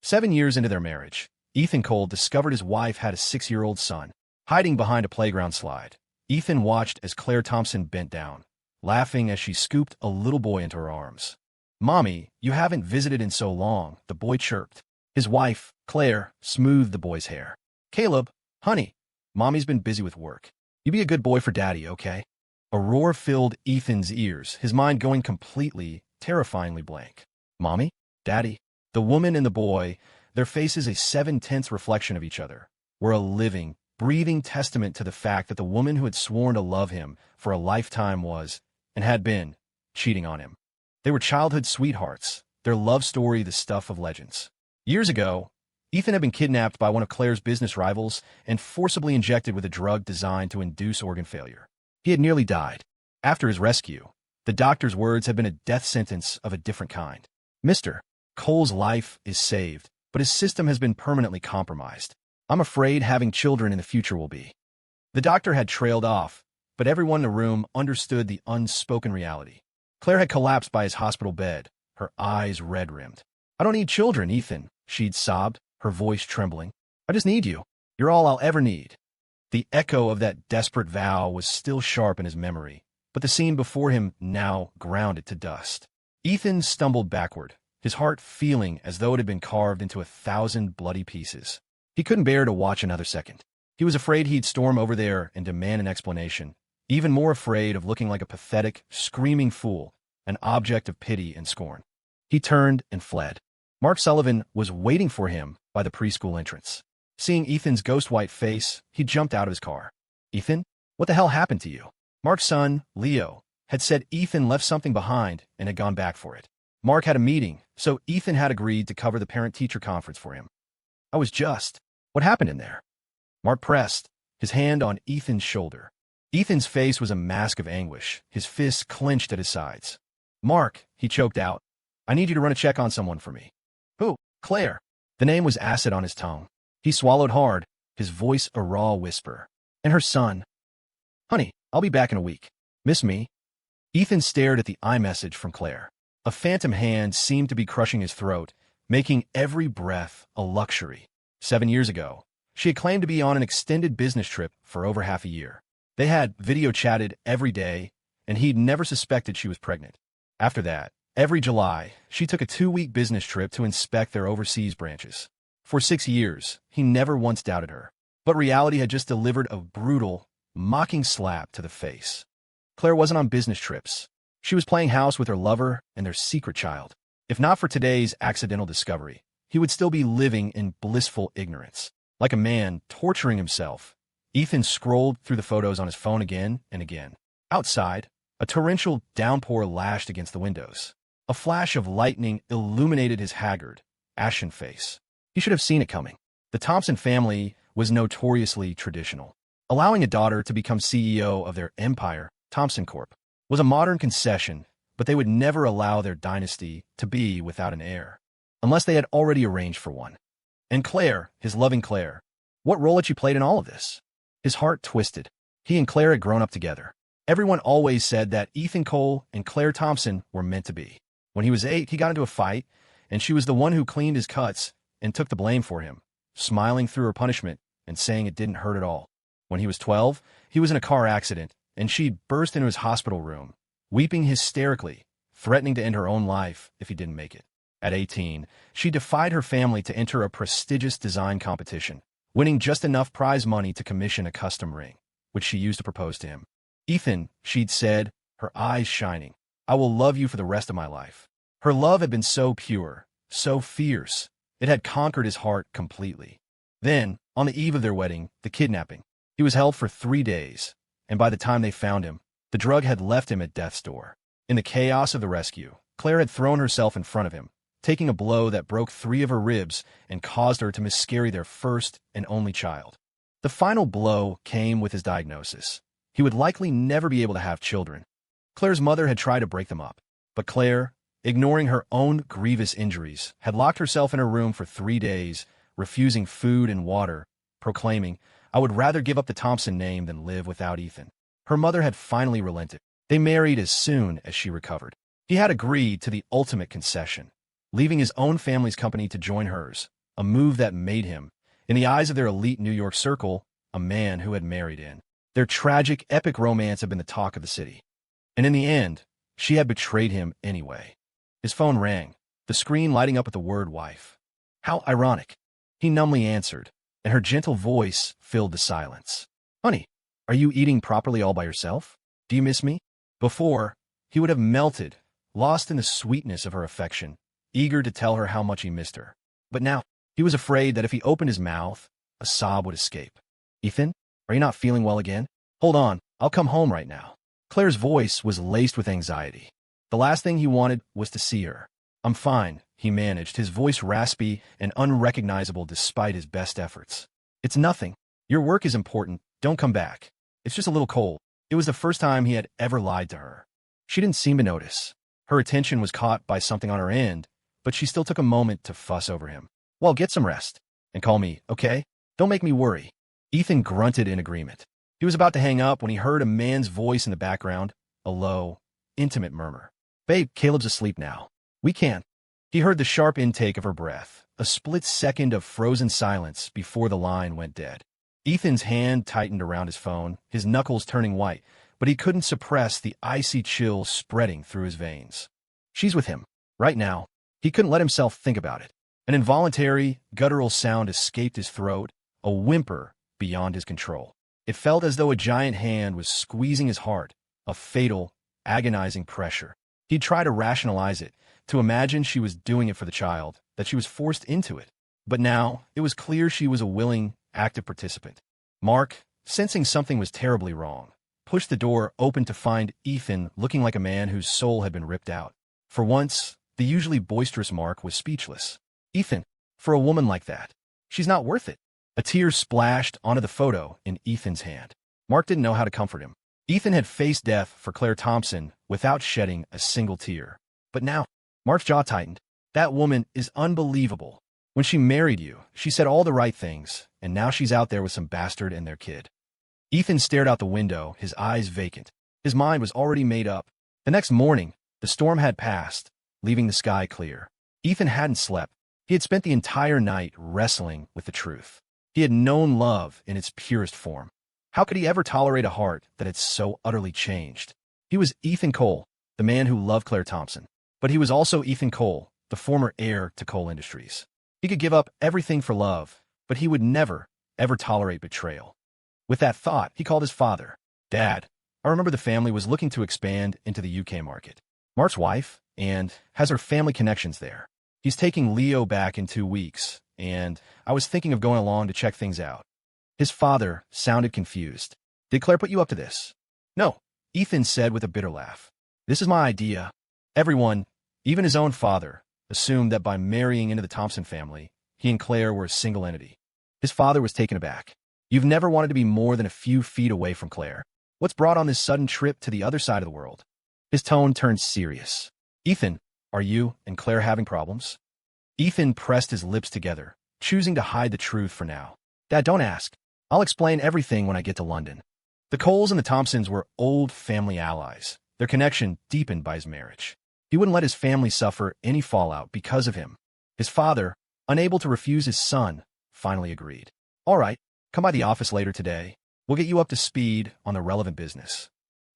7 years into their marriage, Ethan Cole discovered his wife had a 6-year-old son. Hiding behind a playground slide, Ethan watched as Claire Thompson bent down, laughing as she scooped a little boy into her arms. "Mommy, you haven't visited in so long," the boy chirped. His wife, Claire, smoothed the boy's hair. "Caleb, honey, Mommy's been busy with work. You be a good boy for Daddy, okay?" A roar filled Ethan's ears, his mind going completely, terrifyingly blank. Mommy? Daddy? The woman and the boy, their faces a 7/10 reflection of each other, were a living, breathing testament to the fact that the woman who had sworn to love him for a lifetime was, and had been, cheating on him. They were childhood sweethearts, their love story the stuff of legends. Years ago, Ethan had been kidnapped by one of Claire's business rivals and forcibly injected with a drug designed to induce organ failure. He had nearly died. After his rescue, the doctor's words had been a death sentence of a different kind. "Mr. Cole's life is saved, but his system has been permanently compromised. I'm afraid having children in the future will be." The doctor had trailed off, but everyone in the room understood the unspoken reality. Claire had collapsed by his hospital bed, her eyes red-rimmed. "I don't need children, Ethan," she'd sobbed, her voice trembling. "I just need you. You're all I'll ever need." The echo of that desperate vow was still sharp in his memory, but the scene before him now ground it to dust. Ethan stumbled backward, his heart feeling as though it had been carved into 1,000 bloody pieces. He couldn't bear to watch another second. He was afraid he'd storm over there and demand an explanation, even more afraid of looking like a pathetic, screaming fool, an object of pity and scorn. He turned and fled. Mark Sullivan was waiting for him by the preschool entrance. Seeing Ethan's ghost-white face, he jumped out of his car. "Ethan, what the hell happened to you?" Mark's son, Leo, had said Ethan left something behind and had gone back for it. Mark had a meeting, so Ethan had agreed to cover the parent-teacher conference for him. "I was just... What happened in there?" Mark pressed, his hand on Ethan's shoulder. Ethan's face was a mask of anguish, his fists clenched at his sides. "Mark," he choked out, "I need you to run a check on someone for me." "Who?" "Claire." The name was acid on his tongue. He swallowed hard, his voice a raw whisper. "And her son." "Honey, I'll be back in a week. Miss me?" Ethan stared at the iMessage from Claire. A phantom hand seemed to be crushing his throat, making every breath a luxury. 7 years ago, she had claimed to be on an extended business trip for over half a year. They had video chatted every day, and he'd never suspected she was pregnant. After that, every July, she took a 2-week business trip to inspect their overseas branches. For 6 years, he never once doubted her. But reality had just delivered a brutal, mocking slap to the face. Claire wasn't on business trips. She was playing house with her lover and their secret child. If not for today's accidental discovery, he would still be living in blissful ignorance. Like a man torturing himself, Ethan scrolled through the photos on his phone again and again. Outside, a torrential downpour lashed against the windows. A flash of lightning illuminated his haggard, ashen face. He should have seen it coming. The Thompson family was notoriously traditional. Allowing a daughter to become CEO of their empire, Thompson Corp., was a modern concession, but they would never allow their dynasty to be without an heir, unless they had already arranged for one. And Claire, his loving Claire, what role had she played in all of this? His heart twisted. He and Claire had grown up together. Everyone always said that Ethan Cole and Claire Thompson were meant to be. When he was 8, he got into a fight, and she was the one who cleaned his cuts and took the blame for him, smiling through her punishment and saying it didn't hurt at all. When he was 12, he was in a car accident, and she burst into his hospital room, weeping hysterically, threatening to end her own life if he didn't make it. At 18, she defied her family to enter a prestigious design competition, winning just enough prize money to commission a custom ring, which she used to propose to him. "Ethan," she'd said, her eyes shining, "I will love you for the rest of my life." Her love had been so pure, so fierce, it had conquered his heart completely. Then, on the eve of their wedding, the kidnapping. He was held for 3 days, and by the time they found him, the drug had left him at death's door. In the chaos of the rescue, Claire had thrown herself in front of him, taking a blow that broke 3 of her ribs and caused her to miscarry their first and only child. The final blow came with his diagnosis. He would likely never be able to have children. Claire's mother had tried to break them up, but Claire, ignoring her own grievous injuries, had locked herself in her room for 3 days, refusing food and water, proclaiming, "I would rather give up the Thompson name than live without Ethan." Her mother had finally relented. They married as soon as she recovered. He had agreed to the ultimate concession, leaving his own family's company to join hers, a move that made him, in the eyes of their elite New York circle, a man who had married in. Their tragic, epic romance had been the talk of the city. And in the end, she had betrayed him anyway. His phone rang, the screen lighting up with the word wife. How ironic. He numbly answered, and her gentle voice filled the silence. Honey, are you eating properly all by yourself? Do you miss me? Before, he would have melted, lost in the sweetness of her affection, eager to tell her how much he missed her. But now, he was afraid that if he opened his mouth, a sob would escape. Ethan, are you not feeling well again? Hold on, I'll come home right now. Claire's voice was laced with anxiety. The last thing he wanted was to see her. I'm fine, he managed, his voice raspy and unrecognizable despite his best efforts. It's nothing. Your work is important. Don't come back. It's just a little cold. It was the first time he had ever lied to her. She didn't seem to notice. Her attention was caught by something on her end, but she still took a moment to fuss over him. Well, get some rest. And call me, okay? Don't make me worry. Ethan grunted in agreement. He was about to hang up when he heard a man's voice in the background, a low, intimate murmur. Babe, Caleb's asleep now. We can't. He heard the sharp intake of her breath, a split second of frozen silence before the line went dead. Ethan's hand tightened around his phone, his knuckles turning white, but he couldn't suppress the icy chill spreading through his veins. She's with him, right now. He couldn't let himself think about it. An involuntary, guttural sound escaped his throat, a whimper beyond his control. It felt as though a giant hand was squeezing his heart, a fatal, agonizing pressure. He'd try to rationalize it, to imagine she was doing it for the child, that she was forced into it. But now, it was clear she was a willing, active participant. Mark, sensing something was terribly wrong, pushed the door open to find Ethan looking like a man whose soul had been ripped out. For once, the usually boisterous Mark was speechless. Ethan, for a woman like that, she's not worth it. A tear splashed onto the photo in Ethan's hand. Mark didn't know how to comfort him. Ethan had faced death for Claire Thompson without shedding a single tear. But now, Mark's jaw tightened. That woman is unbelievable. When she married you, she said all the right things, and now she's out there with some bastard and their kid. Ethan stared out the window, his eyes vacant. His mind was already made up. The next morning, the storm had passed, leaving the sky clear. Ethan hadn't slept. He had spent the entire night wrestling with the truth. He had known love in its purest form. How could he ever tolerate a heart that had so utterly changed? He was Ethan Cole, the man who loved Claire Thompson. But he was also Ethan Cole, the former heir to Cole Industries. He could give up everything for love, but he would never, ever tolerate betrayal. With that thought, he called his father. Dad, I remember the family was looking to expand into the UK market. Mark's wife, and has her family connections there. He's taking Leo back in 2 weeks, and I was thinking of going along to check things out. His father sounded confused. Did Claire put you up to this? No, Ethan said with a bitter laugh. This is my idea. Everyone, even his own father, assumed that by marrying into the Thompson family, he and Claire were a single entity. His father was taken aback. You've never wanted to be more than a few feet away from Claire. What's brought on this sudden trip to the other side of the world? His tone turned serious. Ethan, are you and Claire having problems? Ethan pressed his lips together, choosing to hide the truth for now. Dad, don't ask. I'll explain everything when I get to London. The Coles and the Thompsons were old family allies, their connection deepened by his marriage. He wouldn't let his family suffer any fallout because of him. His father, unable to refuse his son, finally agreed. All right, come by the office later today. We'll get you up to speed on the relevant business.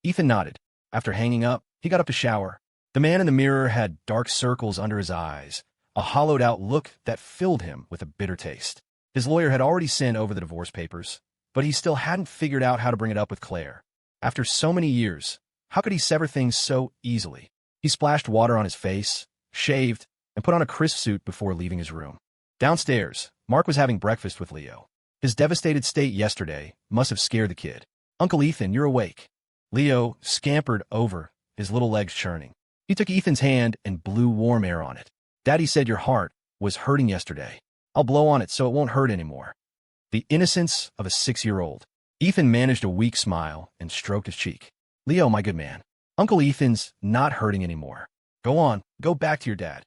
Ethan nodded. After hanging up, he got up to shower. The man in the mirror had dark circles under his eyes, a hollowed-out look that filled him with a bitter taste. His lawyer had already sent over the divorce papers, but he still hadn't figured out how to bring it up with Claire. After so many years, how could he sever things so easily? He splashed water on his face, shaved, and put on a crisp suit before leaving his room. Downstairs, Mark was having breakfast with Leo. His devastated state yesterday must have scared the kid. Uncle Ethan, you're awake. Leo scampered over, his little legs churning. He took Ethan's hand and blew warm air on it. Daddy said your heart was hurting yesterday. I'll blow on it so it won't hurt anymore. The innocence of a 6-year-old. Ethan managed a weak smile and stroked his cheek. Leo, my good man. Uncle Ethan's not hurting anymore. Go on, go back to your dad.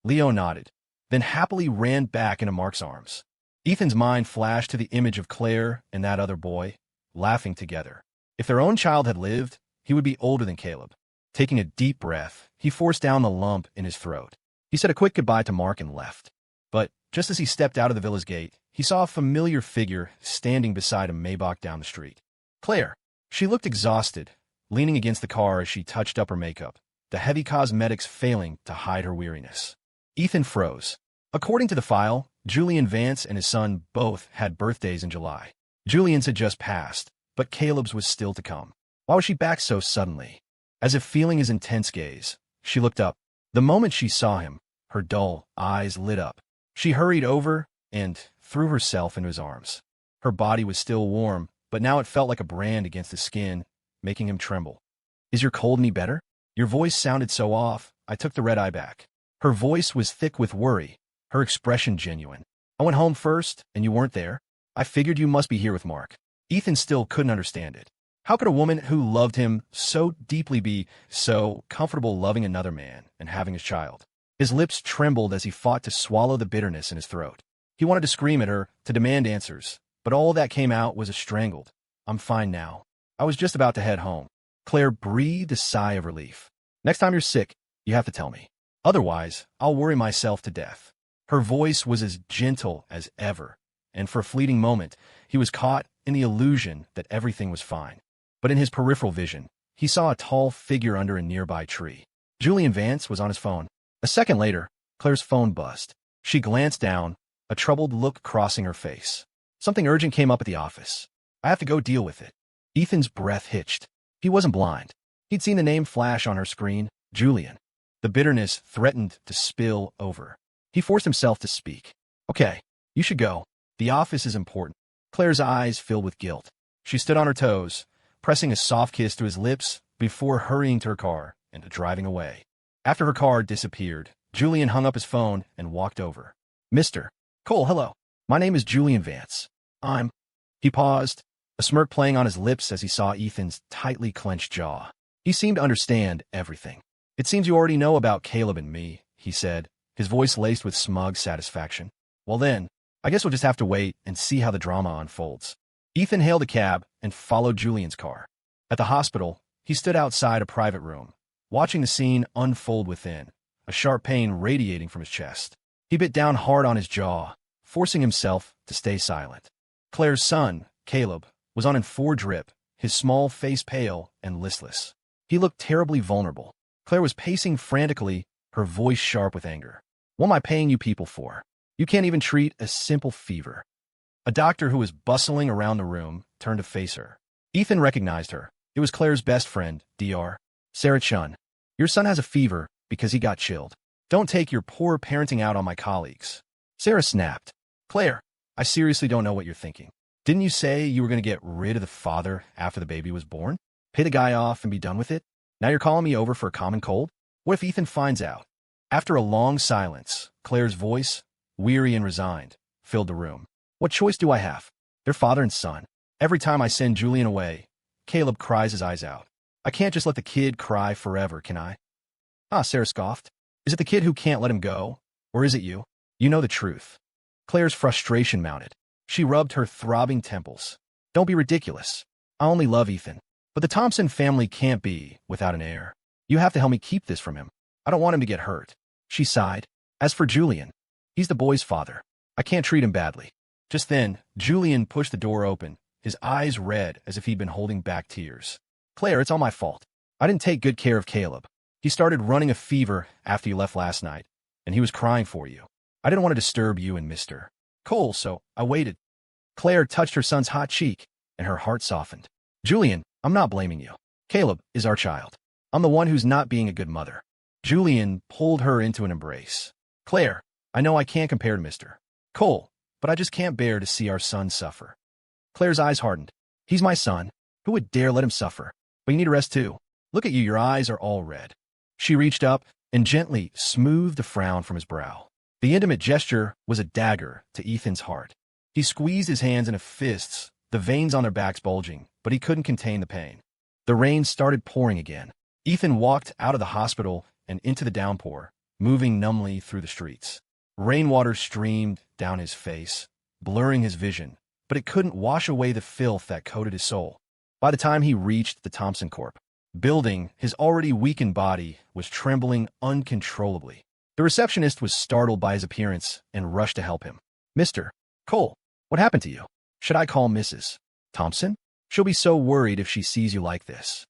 Leo nodded, then happily ran back into Mark's arms. Ethan's mind flashed to the image of Claire and that other boy, laughing together. If their own child had lived, he would be older than Caleb. Taking a deep breath, he forced down the lump in his throat. He said a quick goodbye to Mark and left. But Just as he stepped out of the villa's gate, he saw a familiar figure standing beside a Maybach down the street. Claire. She looked exhausted, leaning against the car as she touched up her makeup, the heavy cosmetics failing to hide her weariness. Ethan froze. According to the file, Julian Vance and his son both had birthdays in July. Julian's had just passed, but Caleb's was still to come. Why was she back so suddenly? As if feeling his intense gaze, she looked up. The moment she saw him, her dull eyes lit up. She hurried over and threw herself into his arms. Her body was still warm, but now it felt like a brand against his skin, making him tremble. Is your cold any better? Your voice sounded so off, I took the red eye back. Her voice was thick with worry, her expression genuine. I went home first, and you weren't there. I figured you must be here with Mark. Ethan still couldn't understand it. How could a woman who loved him so deeply be so comfortable loving another man and having his child? His lips trembled as he fought to swallow the bitterness in his throat. He wanted to scream at her, to demand answers, but all that came out was a strangled, "I'm fine now. I was just about to head home." Claire breathed a sigh of relief. "Next time you're sick, you have to tell me. Otherwise, I'll worry myself to death." Her voice was as gentle as ever, and for a fleeting moment, he was caught in the illusion that everything was fine. But in his peripheral vision, he saw a tall figure under a nearby tree. Julian Vance was on his phone. A second later, Claire's phone buzzed. She glanced down, a troubled look crossing her face. "Something urgent came up at the office. I have to go deal with it." Ethan's breath hitched. He wasn't blind. He'd seen the name flash on her screen, Julian. The bitterness threatened to spill over. He forced himself to speak. "Okay, you should go. The office is important." Claire's eyes filled with guilt. She stood on her toes, pressing a soft kiss to his lips before hurrying to her car and driving away. After her car disappeared, Julian hung up his phone and walked over. "Mr. Cole, hello. My name is Julian Vance. I'm—" He paused, a smirk playing on his lips as he saw Ethan's tightly clenched jaw. He seemed to understand everything. "It seems you already know about Caleb and me," he said, his voice laced with smug satisfaction. "Well then, I guess we'll just have to wait and see how the drama unfolds." Ethan hailed a cab and followed Julian's car. At the hospital, he stood outside a private room, watching the scene unfold within, a sharp pain radiating from his chest. He bit down hard on his jaw, forcing himself to stay silent. Claire's son, Caleb, was on in 4 drip, his small face pale and listless. He looked terribly vulnerable. Claire was pacing frantically, her voice sharp with anger. "What am I paying you people for? You can't even treat a simple fever." A doctor who was bustling around the room turned to face her. Ethan recognized her. It was Claire's best friend, Dr. Sarah Chun. "Your son has a fever because he got chilled. Don't take your poor parenting out on my colleagues." Sarah snapped. "Claire, I seriously don't know what you're thinking. Didn't you say you were going to get rid of the father after the baby was born? Pay the guy off and be done with it? Now you're calling me over for a common cold? What if Ethan finds out?" After a long silence, Claire's voice, weary and resigned, filled the room. "What choice do I have? They're father and son. Every time I send Julian away, Caleb cries his eyes out. I can't just let the kid cry forever, can I?" "Ah," Sarah scoffed. "Is it the kid who can't let him go? Or is it you? You know the truth." Claire's frustration mounted. She rubbed her throbbing temples. "Don't be ridiculous. I only love Ethan. But the Thompson family can't be without an heir. You have to help me keep this from him. I don't want him to get hurt." She sighed. "As for Julian, he's the boy's father. I can't treat him badly." Just then, Julian pushed the door open, his eyes red as if he'd been holding back tears. "Claire, it's all my fault. I didn't take good care of Caleb. He started running a fever after you left last night, and he was crying for you. I didn't want to disturb you and Mr. Cole, so I waited." Claire touched her son's hot cheek, and her heart softened. "Julian, I'm not blaming you. Caleb is our child. I'm the one who's not being a good mother." Julian pulled her into an embrace. "Claire, I know I can't compare to Mr. Cole, but I just can't bear to see our son suffer." Claire's eyes hardened. "He's my son. Who would dare let him suffer? But you need a rest too. Look at you, your eyes are all red." She reached up and gently smoothed the frown from his brow. The intimate gesture was a dagger to Ethan's heart. He squeezed his hands into fists, the veins on their backs bulging, but he couldn't contain the pain. The rain started pouring again. Ethan walked out of the hospital and into the downpour, moving numbly through the streets. Rainwater streamed down his face, blurring his vision, but it couldn't wash away the filth that coated his soul. By the time he reached the Thompson Corp. building, his already weakened body was trembling uncontrollably. The receptionist was startled by his appearance and rushed to help him. "Mr. Cole, what happened to you? Should I call Mrs. Thompson? She'll be so worried if she sees you like this."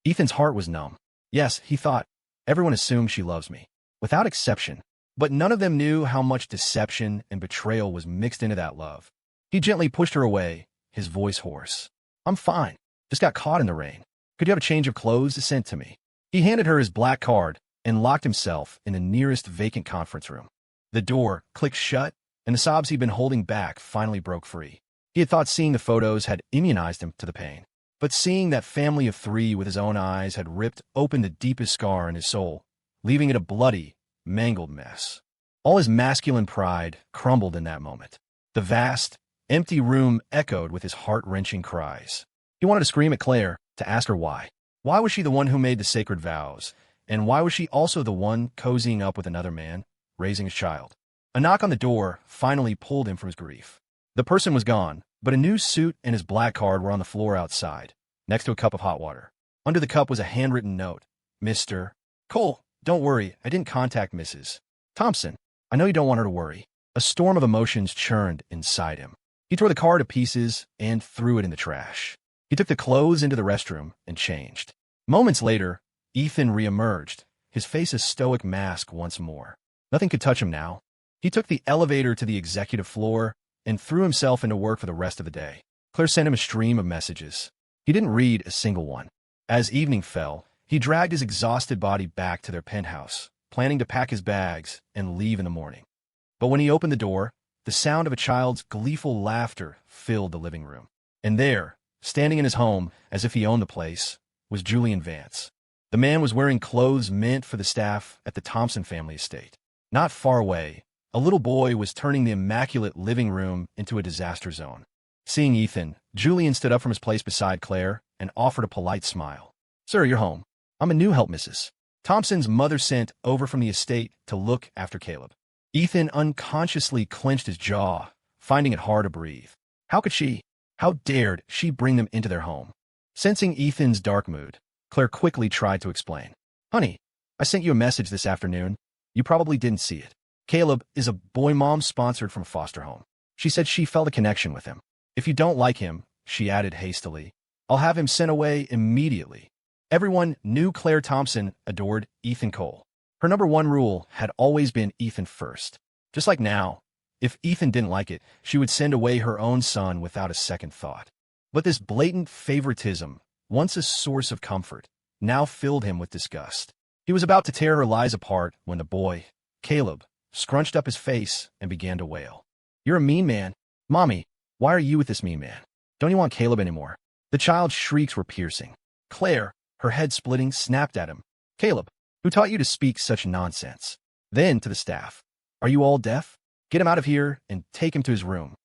Ethan's heart was numb. Yes, he thought, everyone assumes she loves me, without exception. But none of them knew how much deception and betrayal was mixed into that love. He gently pushed her away, his voice hoarse. "I'm fine. Just got caught in the rain. Could you have a change of clothes sent to me?" He handed her his black card and locked himself in the nearest vacant conference room. The door clicked shut, and the sobs he'd been holding back finally broke free. He had thought seeing the photos had immunized him to the pain. But seeing that family of three with his own eyes had ripped open the deepest scar in his soul, leaving it a bloody, mangled mess. All his masculine pride crumbled in that moment. The vast, empty room echoed with his heart-wrenching cries. He wanted to scream at Claire, to ask her why. Why was she the one who made the sacred vows? And why was she also the one cozying up with another man, raising his child? A knock on the door finally pulled him from his grief. The person was gone, but a new suit and his black card were on the floor outside, next to a cup of hot water. Under the cup was a handwritten note. "Mr. Cole, don't worry, I didn't contact Mrs. Thompson. I know you don't want her to worry." A storm of emotions churned inside him. He tore the card to pieces and threw it in the trash. He took the clothes into the restroom and changed. Moments later, Ethan reemerged, his face a stoic mask once more. Nothing could touch him now. He took the elevator to the executive floor and threw himself into work for the rest of the day. Claire sent him a stream of messages. He didn't read a single one. As evening fell, he dragged his exhausted body back to their penthouse, planning to pack his bags and leave in the morning. But when he opened the door, the sound of a child's gleeful laughter filled the living room. And there, standing in his home as if he owned the place, was Julian Vance. The man was wearing clothes meant for the staff at the Thompson family estate. Not far away, a little boy was turning the immaculate living room into a disaster zone. Seeing Ethan, Julian stood up from his place beside Claire and offered a polite smile. "Sir, you're home. I'm a new help, Mrs. Thompson's mother sent over from the estate to look after Caleb." Ethan unconsciously clenched his jaw, finding it hard to breathe. How dared she bring them into their home? Sensing Ethan's dark mood, Claire quickly tried to explain. "Honey, I sent you a message this afternoon. You probably didn't see it. Caleb is a boy mom sponsored from a foster home. She said she felt a connection with him. If you don't like him," she added hastily, "I'll have him sent away immediately." Everyone knew Claire Thompson adored Ethan Cole. Her number one rule had always been Ethan first. Just like now, if Ethan didn't like it, she would send away her own son without a second thought. But this blatant favoritism, once a source of comfort, now filled him with disgust. He was about to tear her lies apart when the boy, Caleb, scrunched up his face and began to wail. "You're a mean man. Mommy, why are you with this mean man? Don't you want Caleb anymore?" The child's shrieks were piercing. Claire, her head splitting, snapped at him. "Caleb, who taught you to speak such nonsense?" Then to the staff. "Are you all deaf? Get him out of here and take him to his room."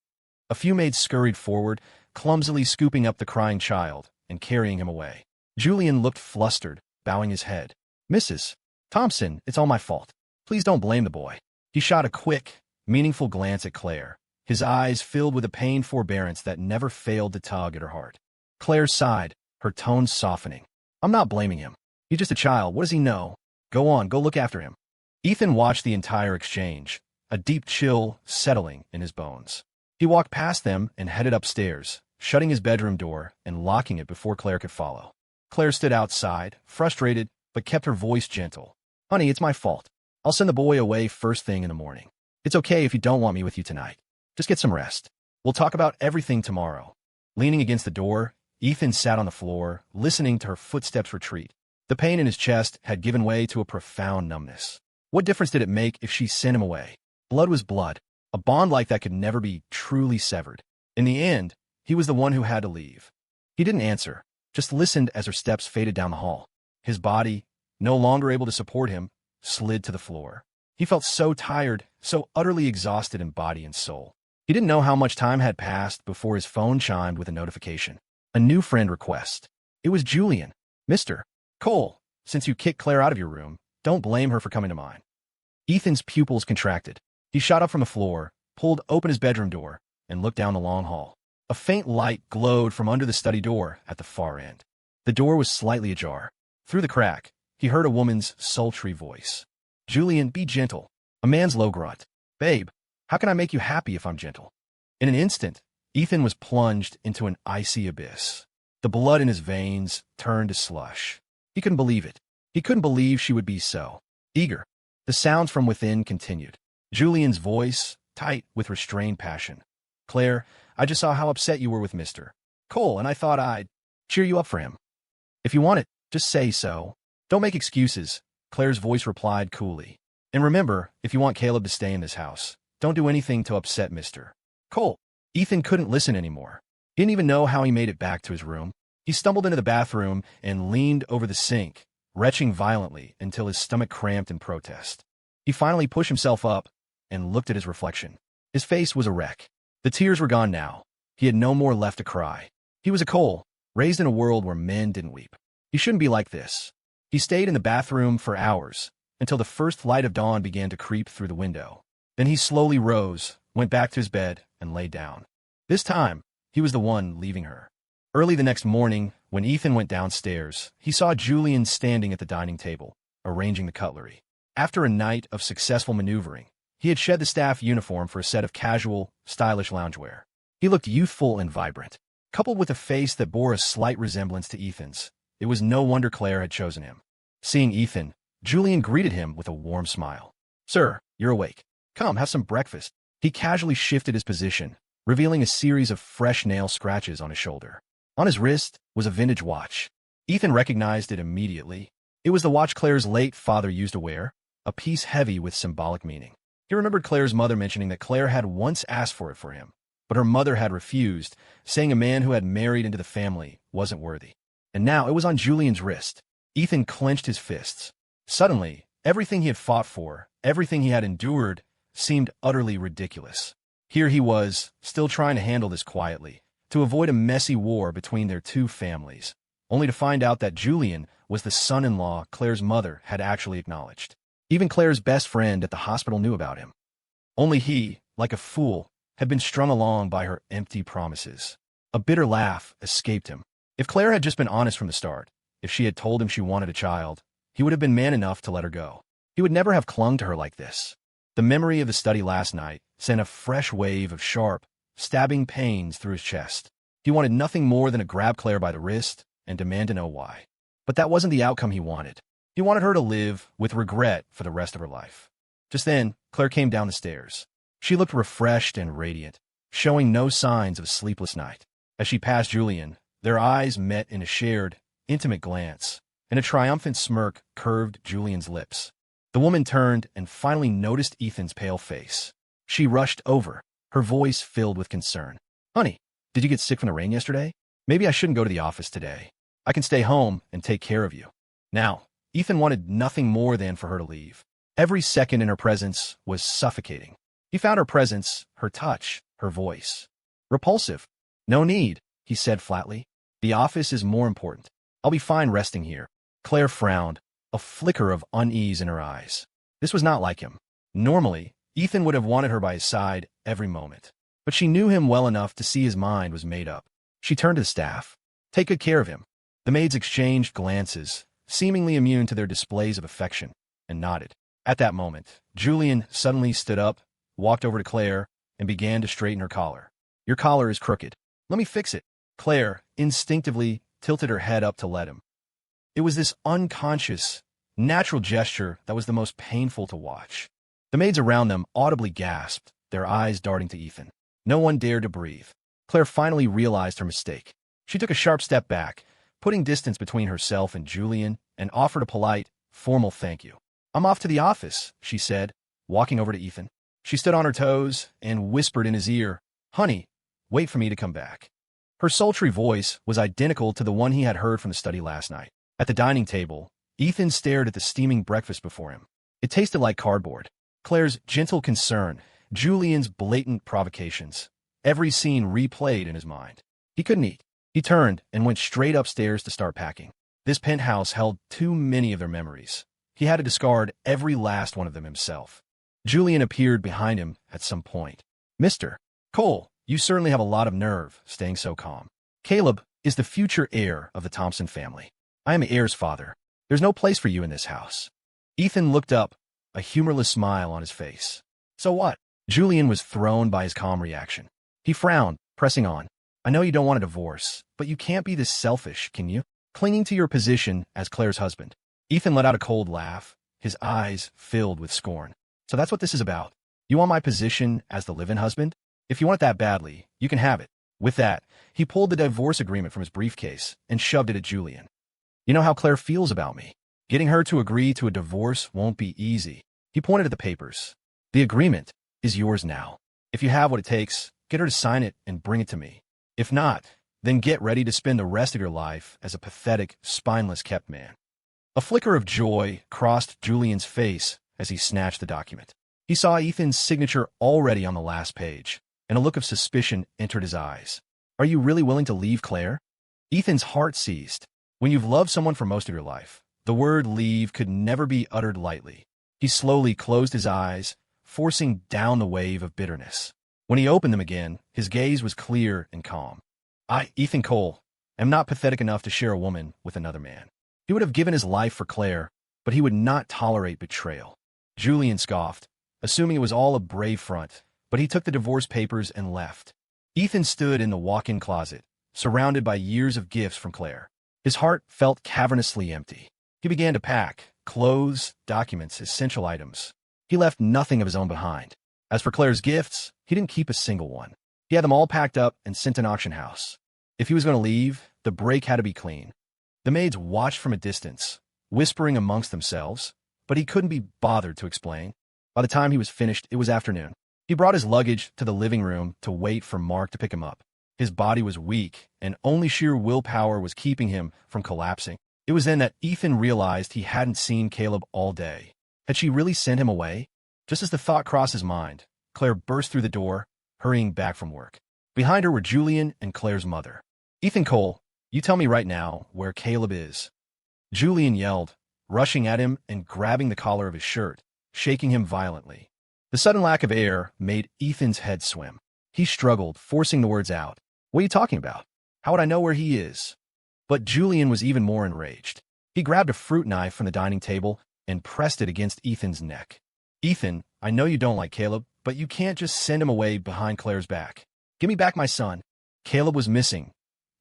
A few maids scurried forward, clumsily scooping up the crying child and carrying him away. Julian looked flustered, bowing his head. "Mrs. Thompson, it's all my fault. Please don't blame the boy." He shot a quick, meaningful glance at Claire, his eyes filled with a pained forbearance that never failed to tug at her heart. Claire sighed, her tone softening. "I'm not blaming him. He's just a child. What does he know? Go on, go look after him." Ethan watched the entire exchange, a deep chill settling in his bones. He walked past them and headed upstairs, shutting his bedroom door and locking it before Claire could follow. Claire stood outside, frustrated, but kept her voice gentle. "Honey, it's my fault. I'll send the boy away first thing in the morning. It's okay if you don't want me with you tonight. Just get some rest. We'll talk about everything tomorrow." Leaning against the door, Ethan sat on the floor, listening to her footsteps retreat. The pain in his chest had given way to a profound numbness. What difference did it make if she sent him away? Blood was blood. A bond like that could never be truly severed. In the end, he was the one who had to leave. He didn't answer, just listened as her steps faded down the hall. His body, no longer able to support him, slid to the floor. He felt so tired, so utterly exhausted in body and soul. He didn't know how much time had passed before his phone chimed with a notification. A new friend request. It was Julian. "Mr. Cole, since you kicked Claire out of your room, don't blame her for coming to mine." Ethan's pupils contracted. He shot up from the floor, pulled open his bedroom door, and looked down the long hall. A faint light glowed from under the study door at the far end. The door was slightly ajar. Through the crack, he heard a woman's sultry voice. Julian, be gentle. A man's low grunt. Babe, how can I make you happy if I'm gentle? In an instant, Ethan was plunged into an icy abyss. The blood in his veins turned to slush. He couldn't believe it. He couldn't believe she would be so eager. The sounds from within continued. Julian's voice, tight with restrained passion. Claire, I just saw how upset you were with Mr. Cole, and I thought I'd cheer you up for him. If you want it, just say so. Don't make excuses, Claire's voice replied coolly. And remember, if you want Caleb to stay in this house, don't do anything to upset Mr. Cole. Ethan couldn't listen anymore. He didn't even know how he made it back to his room. He stumbled into the bathroom and leaned over the sink, retching violently until his stomach cramped in protest. He finally pushed himself up and looked at his reflection. His face was a wreck. The tears were gone now. He had no more left to cry. He was a Cole, raised in a world where men didn't weep. He shouldn't be like this. He stayed in the bathroom for hours, until the first light of dawn began to creep through the window. Then he slowly rose, went back to his bed, and lay down. This time, he was the one leaving her. Early the next morning, when Ethan went downstairs, he saw Julian standing at the dining table, arranging the cutlery. After a night of successful maneuvering, he had shed the staff uniform for a set of casual, stylish loungewear. He looked youthful and vibrant. Coupled with a face that bore a slight resemblance to Ethan's, it was no wonder Claire had chosen him. Seeing Ethan, Julian greeted him with a warm smile. Sir, you're awake. Come, have some breakfast. He casually shifted his position, revealing a series of fresh nail scratches on his shoulder. On his wrist was a vintage watch. Ethan recognized it immediately. It was the watch Claire's late father used to wear, a piece heavy with symbolic meaning. He remembered Claire's mother mentioning that Claire had once asked for it for him, but her mother had refused, saying a man who had married into the family wasn't worthy. And now it was on Julian's wrist. Ethan clenched his fists. Suddenly, everything he had fought for, everything he had endured, seemed utterly ridiculous. Here he was, still trying to handle this quietly, to avoid a messy war between their two families, only to find out that Julian was the son-in-law Claire's mother had actually acknowledged. Even Claire's best friend at the hospital knew about him. Only he, like a fool, had been strung along by her empty promises. A bitter laugh escaped him. If Claire had just been honest from the start, if she had told him she wanted a child, he would have been man enough to let her go. He would never have clung to her like this. The memory of the study last night sent a fresh wave of sharp, stabbing pains through his chest. He wanted nothing more than to grab Claire by the wrist and demand to know why. But that wasn't the outcome he wanted. He wanted her to live with regret for the rest of her life. Just then, Claire came down the stairs. She looked refreshed and radiant, showing no signs of a sleepless night. As she passed Julian, their eyes met in a shared, intimate glance, and a triumphant smirk curved Julian's lips. The woman turned and finally noticed Ethan's pale face. She rushed over, her voice filled with concern. Honey, did you get sick from the rain yesterday? Maybe I shouldn't go to the office today. I can stay home and take care of you. Now, Ethan wanted nothing more than for her to leave. Every second in her presence was suffocating. He found her presence, her touch, her voice repulsive. No need, he said flatly. The office is more important. I'll be fine resting here. Claire frowned, a flicker of unease in her eyes. This was not like him. Normally, Ethan would have wanted her by his side every moment. But she knew him well enough to see his mind was made up. She turned to the staff. Take good care of him. The maids exchanged glances, seemingly immune to their displays of affection, and nodded. At that moment, Julian suddenly stood up, walked over to Claire, and began to straighten her collar. Your collar is crooked. Let me fix it. Claire instinctively tilted her head up to let him. It was this unconscious, natural gesture that was the most painful to watch. The maids around them audibly gasped, their eyes darting to Ethan. No one dared to breathe. Claire finally realized her mistake. She took a sharp step back, putting distance between herself and Julian, and offered a polite, formal thank you. I'm off to the office, she said, walking over to Ethan. She stood on her toes and whispered in his ear, Honey, wait for me to come back. Her sultry voice was identical to the one he had heard from the study last night. At the dining table, Ethan stared at the steaming breakfast before him. It tasted like cardboard. Claire's gentle concern, Julian's blatant provocations, every scene replayed in his mind. He couldn't eat. He turned and went straight upstairs to start packing. This penthouse held too many of their memories. He had to discard every last one of them himself. Julian appeared behind him at some point. Mr. Cole, you certainly have a lot of nerve, staying so calm. Caleb is the future heir of the Thompson family. I am the heir's father. There's no place for you in this house. Ethan looked up, a humorless smile on his face. So what? Julian was thrown by his calm reaction. He frowned, pressing on. I know you don't want a divorce, but you can't be this selfish, can you? Clinging to your position as Claire's husband. Ethan let out a cold laugh, his eyes filled with scorn. So that's what this is about. You want my position as the live-in husband? If you want it that badly, you can have it. With that, he pulled the divorce agreement from his briefcase and shoved it at Julian. You know how Claire feels about me. Getting her to agree to a divorce won't be easy. He pointed at the papers. The agreement is yours now. If you have what it takes, get her to sign it and bring it to me. If not, then get ready to spend the rest of your life as a pathetic, spineless kept man. A flicker of joy crossed Julian's face as he snatched the document. He saw Ethan's signature already on the last page, and a look of suspicion entered his eyes. Are you really willing to leave Claire? Ethan's heart seized. When you've loved someone for most of your life, the word leave could never be uttered lightly. He slowly closed his eyes, forcing down the wave of bitterness. When he opened them again, his gaze was clear and calm. I, Ethan Cole, am not pathetic enough to share a woman with another man. He would have given his life for Claire, but he would not tolerate betrayal. Julian scoffed, assuming it was all a brave front, but he took the divorce papers and left. Ethan stood in the walk-in closet, surrounded by years of gifts from Claire. His heart felt cavernously empty. He began to pack clothes, documents, essential items. He left nothing of his own behind. As for Claire's gifts, he didn't keep a single one. He had them all packed up and sent to an auction house. If he was going to leave, the break had to be clean. The maids watched from a distance, whispering amongst themselves, but he couldn't be bothered to explain. By the time he was finished, it was afternoon. He brought his luggage to the living room to wait for Mark to pick him up. His body was weak, and only sheer willpower was keeping him from collapsing. It was then that Ethan realized he hadn't seen Caleb all day. Had she really sent him away? Just as the thought crossed his mind, Claire burst through the door, hurrying back from work. Behind her were Julian and Claire's mother. Ethan Cole, you tell me right now where Caleb is. Julian yelled, rushing at him and grabbing the collar of his shirt, shaking him violently. The sudden lack of air made Ethan's head swim. He struggled, forcing the words out. What are you talking about? How would I know where he is? But Julian was even more enraged. He grabbed a fruit knife from the dining table and pressed it against Ethan's neck. Ethan, I know you don't like Caleb, but you can't just send him away behind Claire's back. Give me back my son. Caleb was missing.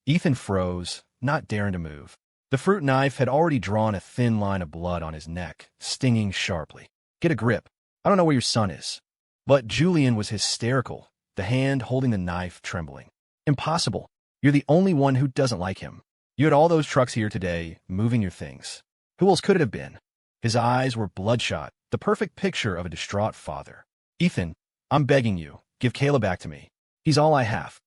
Ethan froze, not daring to move. The fruit knife had already drawn a thin line of blood on his neck, stinging sharply. Get a grip. I don't know where your son is. But Julian was hysterical, the hand holding the knife trembling. Impossible. You're the only one who doesn't like him. You had all those trucks here today, moving your things. Who else could it have been? His eyes were bloodshot, the perfect picture of a distraught father. Ethan, I'm begging you, give Caleb back to me. He's all I have.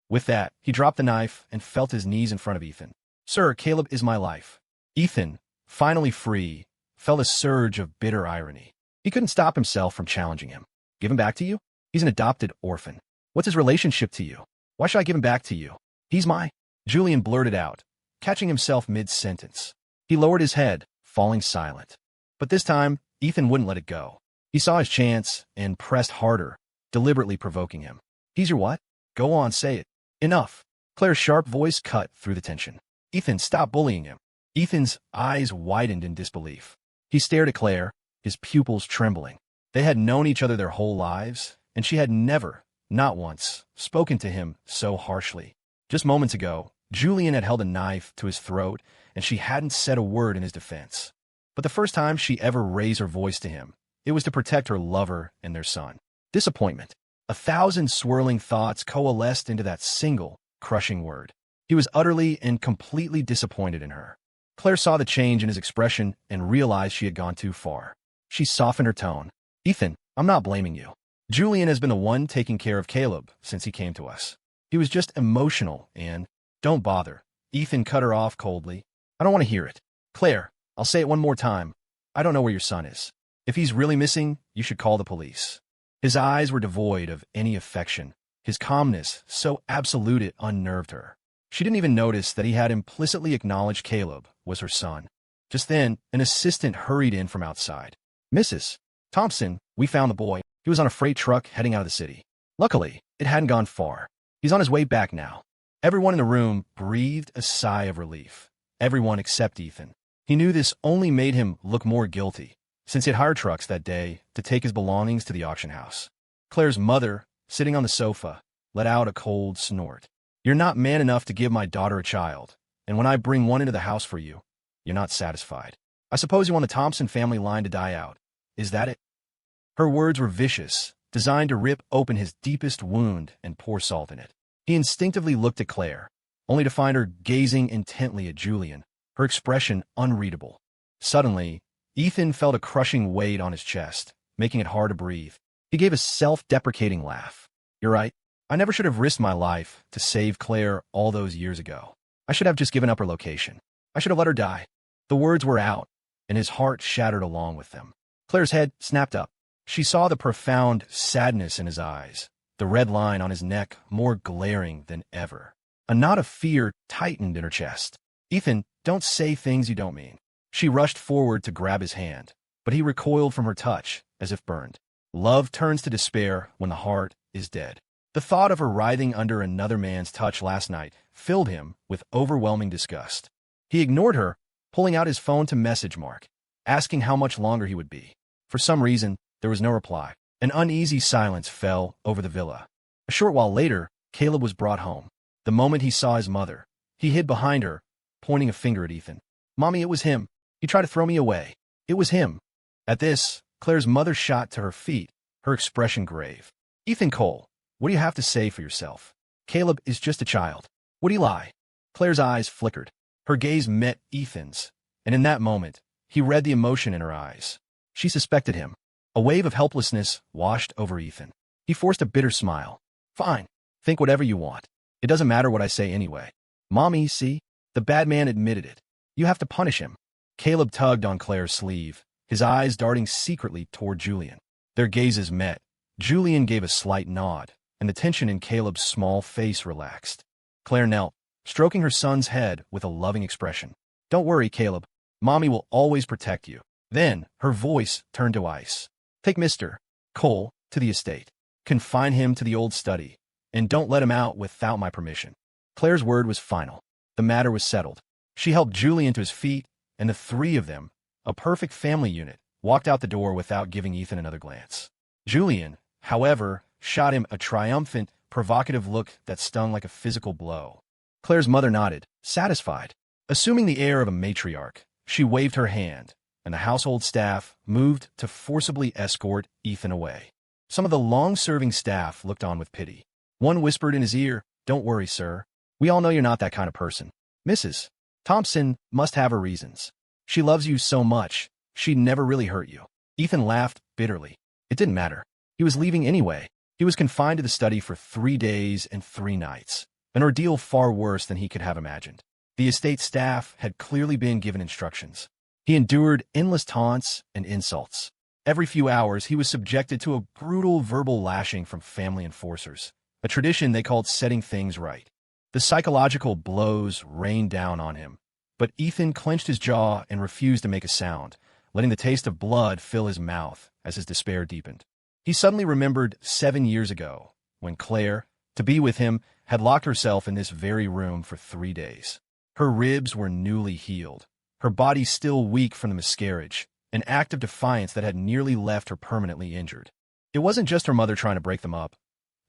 With that, he dropped the knife and felt his knees in front of Ethan. Sir, Caleb is my life. Ethan, finally free, felt a surge of bitter irony. He couldn't stop himself from challenging him. Give him back to you? He's an adopted orphan. What's his relationship to you? Why should I give him back to you? He's my... Julian blurted out, catching himself mid-sentence. He lowered his head, falling silent. But this time, Ethan wouldn't let it go. He saw his chance and pressed harder, deliberately provoking him. He's your what? Go on, say it. Enough. Claire's sharp voice cut through the tension. Ethan, stop bullying him. Ethan's eyes widened in disbelief. He stared at Claire, his pupils trembling. They had known each other their whole lives, and she had never, not once, spoken to him so harshly. Just moments ago, Julian had held a knife to his throat, and she hadn't said a word in his defense. But the first time she ever raised her voice to him, it was to protect her lover and their son. Disappointment. 1,000 swirling thoughts coalesced into that single, crushing word. He was utterly and completely disappointed in her. Claire saw the change in his expression and realized she had gone too far. She softened her tone. Ethan, I'm not blaming you. Julian has been the one taking care of Caleb since he came to us. He was just emotional and... Don't bother. Ethan cut her off coldly. I don't want to hear it. Claire, I'll say it one more time. I don't know where your son is. If he's really missing, you should call the police. His eyes were devoid of any affection. His calmness, so absolute it unnerved her. She didn't even notice that he had implicitly acknowledged Caleb was her son. Just then, an assistant hurried in from outside. Mrs. Thompson, we found the boy. He was on a freight truck heading out of the city. Luckily, it hadn't gone far. He's on his way back now. Everyone in the room breathed a sigh of relief. Everyone except Ethan. He knew this only made him look more guilty, since he had hired trucks that day to take his belongings to the auction house. Claire's mother, sitting on the sofa, let out a cold snort. "You're not man enough to give my daughter a child, and when I bring one into the house for you, you're not satisfied. I suppose you want the Thompson family line to die out. Is that it?" Her words were vicious, designed to rip open his deepest wound and pour salt in it. He instinctively looked at Claire, only to find her gazing intently at Julian, her expression unreadable. Suddenly, Ethan felt a crushing weight on his chest, making it hard to breathe. He gave a self-deprecating laugh. "You're right. I never should have risked my life to save Claire all those years ago. I should have just given up her location. I should have let her die." The words were out, and his heart shattered along with them. Claire's head snapped up. She saw the profound sadness in his eyes, the red line on his neck more glaring than ever. A knot of fear tightened in her chest. "Ethan, don't say things you don't mean." She rushed forward to grab his hand, but he recoiled from her touch, as if burned. Love turns to despair when the heart is dead. The thought of her writhing under another man's touch last night filled him with overwhelming disgust. He ignored her, pulling out his phone to message Mark, asking how much longer he would be. For some reason, there was no reply. An uneasy silence fell over the villa. A short while later, Caleb was brought home. The moment he saw his mother, he hid behind her, pointing a finger at Ethan. "Mommy, it was him. He tried to throw me away. It was him." At this, Claire's mother shot to her feet, her expression grave. "Ethan Cole, what do you have to say for yourself? Caleb is just a child. Would he lie?" Claire's eyes flickered. Her gaze met Ethan's, and in that moment, he read the emotion in her eyes. She suspected him. A wave of helplessness washed over Ethan. He forced a bitter smile. "Fine. Think whatever you want. It doesn't matter what I say anyway. Mommy, see? The bad man admitted it. You have to punish him." Caleb tugged on Claire's sleeve, his eyes darting secretly toward Julian. Their gazes met. Julian gave a slight nod, and the tension in Caleb's small face relaxed. Claire knelt, stroking her son's head with a loving expression. "Don't worry, Caleb. Mommy will always protect you." Then, her voice turned to ice. "Take Mr. Cole to the estate. Confine him to the old study, and don't let him out without my permission." Claire's word was final. The matter was settled. She helped Julian to his feet, and the three of them, a perfect family unit, walked out the door without giving Ethan another glance. Julian, however, shot him a triumphant, provocative look that stung like a physical blow. Claire's mother nodded, satisfied. Assuming the air of a matriarch, she waved her hand, and the household staff moved to forcibly escort Ethan away. Some of the long-serving staff looked on with pity. One whispered in his ear, "Don't worry, sir. We all know you're not that kind of person. Mrs. Thompson must have her reasons. She loves you so much, she'd never really hurt you." Ethan laughed bitterly. It didn't matter. He was leaving anyway. He was confined to the study for 3 days and 3 nights, an ordeal far worse than he could have imagined. The estate staff had clearly been given instructions. He endured endless taunts and insults. Every few hours, he was subjected to a brutal verbal lashing from family enforcers, a tradition they called setting things right. The psychological blows rained down on him, but Ethan clenched his jaw and refused to make a sound, letting the taste of blood fill his mouth as his despair deepened. He suddenly remembered 7 years ago, when Claire, to be with him, had locked herself in this very room for 3 days. Her ribs were newly healed, her body still weak from the miscarriage, an act of defiance that had nearly left her permanently injured. It wasn't just her mother trying to break them up.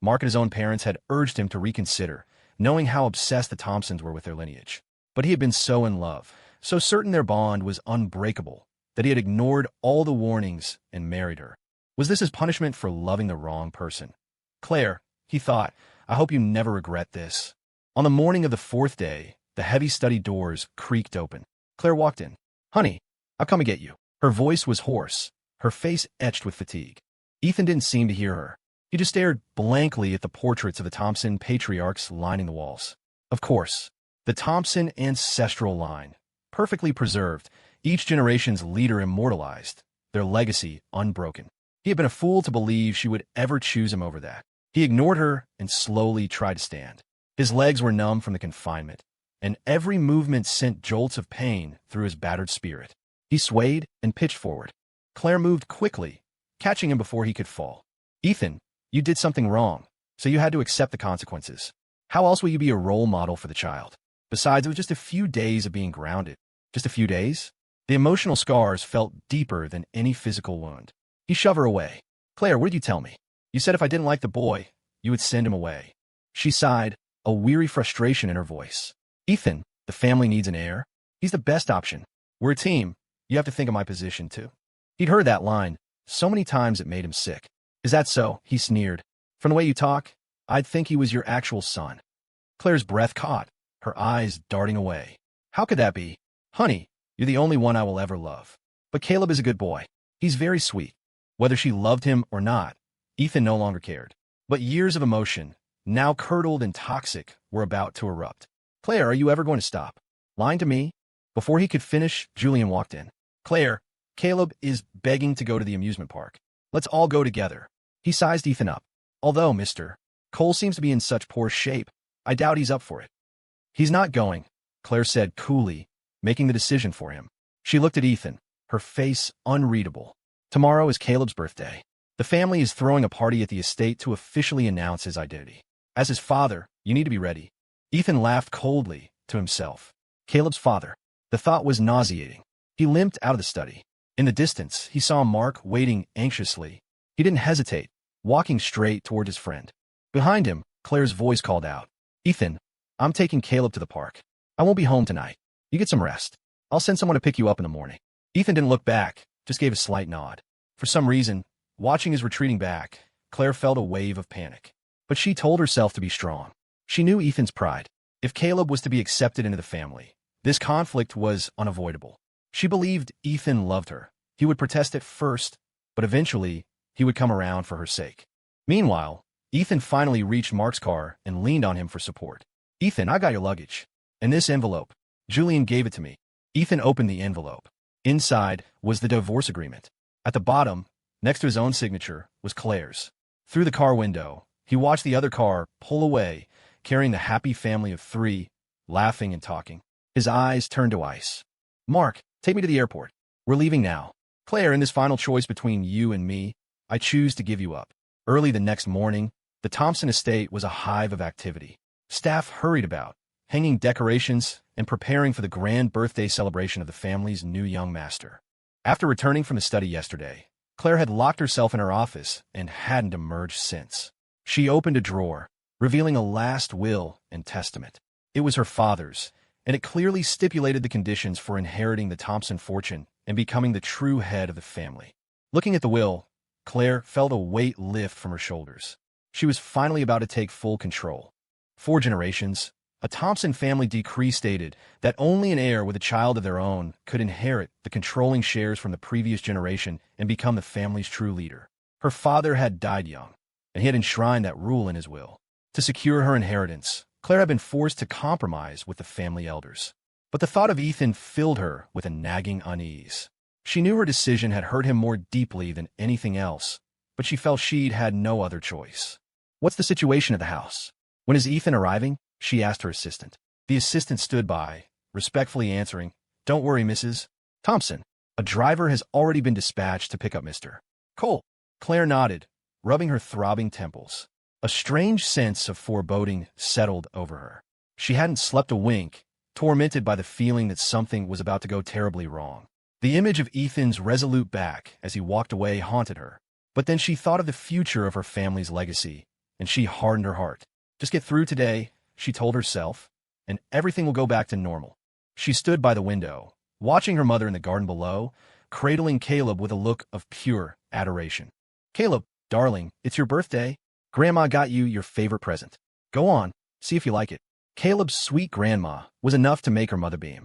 Mark and his own parents had urged him to reconsider, knowing how obsessed the Thompsons were with their lineage. But he had been so in love, so certain their bond was unbreakable, that he had ignored all the warnings and married her. Was this his punishment for loving the wrong person? "Claire," he thought, "I hope you never regret this." On the morning of the 4th day, the heavy study doors creaked open. Claire walked in. "Honey, I've come to get you." Her voice was hoarse, her face etched with fatigue. Ethan didn't seem to hear her. He just stared blankly at the portraits of the Thompson patriarchs lining the walls. Of course, the Thompson ancestral line, perfectly preserved, each generation's leader immortalized, their legacy unbroken. He had been a fool to believe she would ever choose him over that. He ignored her and slowly tried to stand. His legs were numb from the confinement, and every movement sent jolts of pain through his battered spirit. He swayed and pitched forward. Claire moved quickly, catching him before he could fall. "Ethan, you did something wrong, so you had to accept the consequences. How else will you be a role model for the child? Besides, it was just a few days of being grounded." "Just a few days?" The emotional scars felt deeper than any physical wound. He shoved her away. Claire, what did you tell me? You said if I didn't like the boy, you would send him away. She sighed, a weary frustration in her voice. Ethan, the family needs an heir. He's the best option. We're a team. You have to think of my position, too. He'd heard that line so many times it made him sick. Is that so? He sneered. From the way you talk, I'd think he was your actual son. Claire's breath caught, her eyes darting away. How could that be? Honey, you're the only one I will ever love. But Caleb is a good boy. He's very sweet. Whether she loved him or not, Ethan no longer cared. But years of emotion, now curdled and toxic, were about to erupt. Claire, are you ever going to stop lying to me? Before he could finish, Julian walked in. Claire, Caleb is begging to go to the amusement park. Let's all go together. He sized Ethan up. Although, Mr. Cole seems to be in such poor shape, I doubt he's up for it. He's not going, Claire said coolly, making the decision for him. She looked at Ethan, her face unreadable. Tomorrow is Caleb's birthday. The family is throwing a party at the estate to officially announce his identity. As his father, you need to be ready. Ethan laughed coldly to himself. Caleb's father. The thought was nauseating. He limped out of the study. In the distance, he saw Mark waiting anxiously. He didn't hesitate, walking straight toward his friend. Behind him, Claire's voice called out. Ethan, I'm taking Caleb to the park. I won't be home tonight. You get some rest. I'll send someone to pick you up in the morning. Ethan didn't look back, just gave a slight nod. For some reason, watching his retreating back, Claire felt a wave of panic. But she told herself to be strong. She knew Ethan's pride. If Caleb was to be accepted into the family, this conflict was unavoidable. She believed Ethan loved her. He would protest at first, but eventually, he would come around for her sake. Meanwhile, Ethan finally reached Mark's car and leaned on him for support. Ethan, I got your luggage. And this envelope. Julian gave it to me. Ethan opened the envelope. Inside was the divorce agreement. At the bottom, next to his own signature, was Claire's. Through the car window, he watched the other car pull away, carrying the happy family of 3, laughing and talking. His eyes turned to ice. Mark, take me to the airport. We're leaving now. Claire, in this final choice between you and me, I choose to give you up. Early the next morning, the Thompson estate was a hive of activity. Staff hurried about, hanging decorations and preparing for the grand birthday celebration of the family's new young master. After returning from the study yesterday, Claire had locked herself in her office and hadn't emerged since. She opened a drawer, revealing a last will and testament. It was her father's, and it clearly stipulated the conditions for inheriting the Thompson fortune and becoming the true head of the family. Looking at the will, Claire felt a weight lift from her shoulders. She was finally about to take full control. 4 generations, a Thompson family decree stated that only an heir with a child of their own could inherit the controlling shares from the previous generation and become the family's true leader. Her father had died young, and he had enshrined that rule in his will. To secure her inheritance, Claire had been forced to compromise with the family elders. But the thought of Ethan filled her with a nagging unease. She knew her decision had hurt him more deeply than anything else, but she felt she'd had no other choice. What's the situation at the house? When is Ethan arriving? She asked her assistant. The assistant stood by, respectfully answering, Don't worry, Mrs. Thompson. A driver has already been dispatched to pick up Mr. Cole. Claire nodded, rubbing her throbbing temples. A strange sense of foreboding settled over her. She hadn't slept a wink, tormented by the feeling that something was about to go terribly wrong. The image of Ethan's resolute back as he walked away haunted her. But then she thought of the future of her family's legacy, and she hardened her heart. Just get through today, she told herself, and everything will go back to normal. She stood by the window, watching her mother in the garden below, cradling Caleb with a look of pure adoration. Caleb, darling, it's your birthday. Grandma got you your favorite present. Go on, see if you like it. Caleb's sweet grandma was enough to make her mother beam.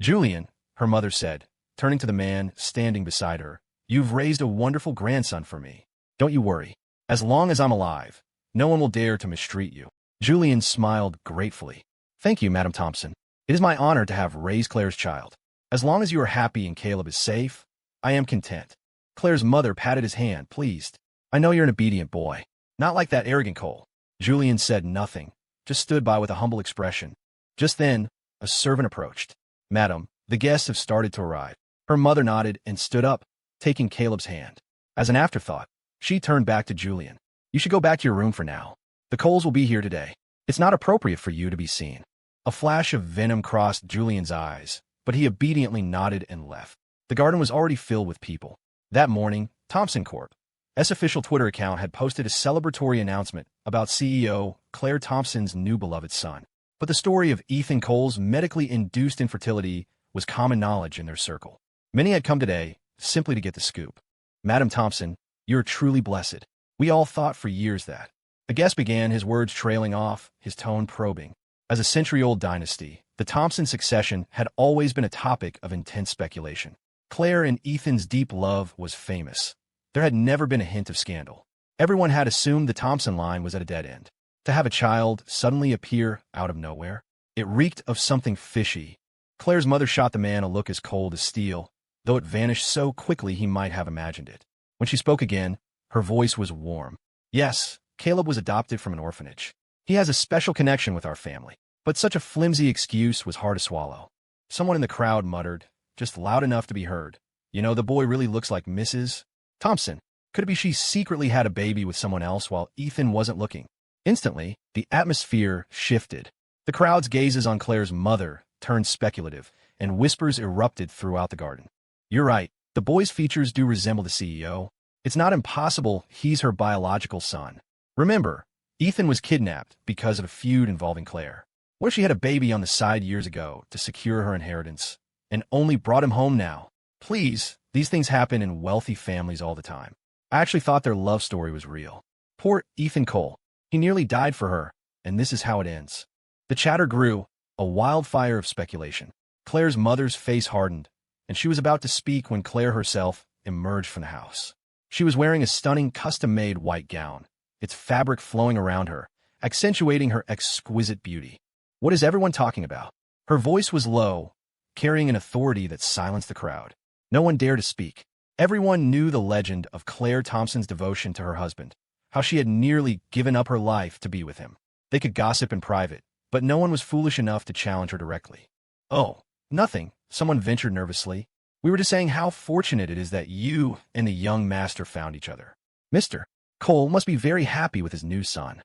Julian, her mother said, turning to the man standing beside her, you've raised a wonderful grandson for me. Don't you worry. As long as I'm alive, no one will dare to mistreat you. Julian smiled gratefully. Thank you, Madam Thompson. It is my honor to have raised Claire's child. As long as you are happy and Caleb is safe, I am content. Claire's mother patted his hand, pleased. I know you're an obedient boy. Not like that arrogant Cole. Julian said nothing, just stood by with a humble expression. Just then, a servant approached. Madam, the guests have started to arrive. Her mother nodded and stood up, taking Caleb's hand. As an afterthought, she turned back to Julian. You should go back to your room for now. The Coles will be here today. It's not appropriate for you to be seen. A flash of venom crossed Julian's eyes, but he obediently nodded and left. The garden was already filled with people. That morning, Thompson Corp's official Twitter account had posted a celebratory announcement about CEO Claire Thompson's new beloved son. But the story of Ethan Cole's medically induced infertility was common knowledge in their circle. Many had come today simply to get the scoop. Madam Thompson, you're truly blessed. We all thought for years that. The guest began, his words trailing off, his tone probing. As a century-old dynasty, the Thompson succession had always been a topic of intense speculation. Claire and Ethan's deep love was famous. There had never been a hint of scandal. Everyone had assumed the Thompson line was at a dead end. To have a child suddenly appear out of nowhere, it reeked of something fishy. Claire's mother shot the man a look as cold as steel, though it vanished so quickly he might have imagined it. When she spoke again, her voice was warm. Yes, Caleb was adopted from an orphanage. He has a special connection with our family. But such a flimsy excuse was hard to swallow. Someone in the crowd muttered, just loud enough to be heard, "You know, the boy really looks like Mrs. Thompson. Could it be she secretly had a baby with someone else while Ethan wasn't looking?" Instantly, the atmosphere shifted. The crowd's gazes on Claire's mother turned speculative, and whispers erupted throughout the garden. "You're right. The boy's features do resemble the CEO. It's not impossible he's her biological son. Remember, Ethan was kidnapped because of a feud involving Claire. What if she had a baby on the side years ago to secure her inheritance, and only brought him home now? Please, these things happen in wealthy families all the time. I actually thought their love story was real. Poor Ethan Cole. He nearly died for her, and this is how it ends." The chatter grew, a wildfire of speculation. Claire's mother's face hardened, and she was about to speak when Claire herself emerged from the house. She was wearing a stunning custom-made white gown, its fabric flowing around her, accentuating her exquisite beauty. "What is everyone talking about?" Her voice was low, carrying an authority that silenced the crowd. No one dared to speak. Everyone knew the legend of Claire Thompson's devotion to her husband, how she had nearly given up her life to be with him. They could gossip in private, but no one was foolish enough to challenge her directly. "Oh, nothing," someone ventured nervously. "We were just saying how fortunate it is that you and the young master found each other. Mr. Cole must be very happy with his new son."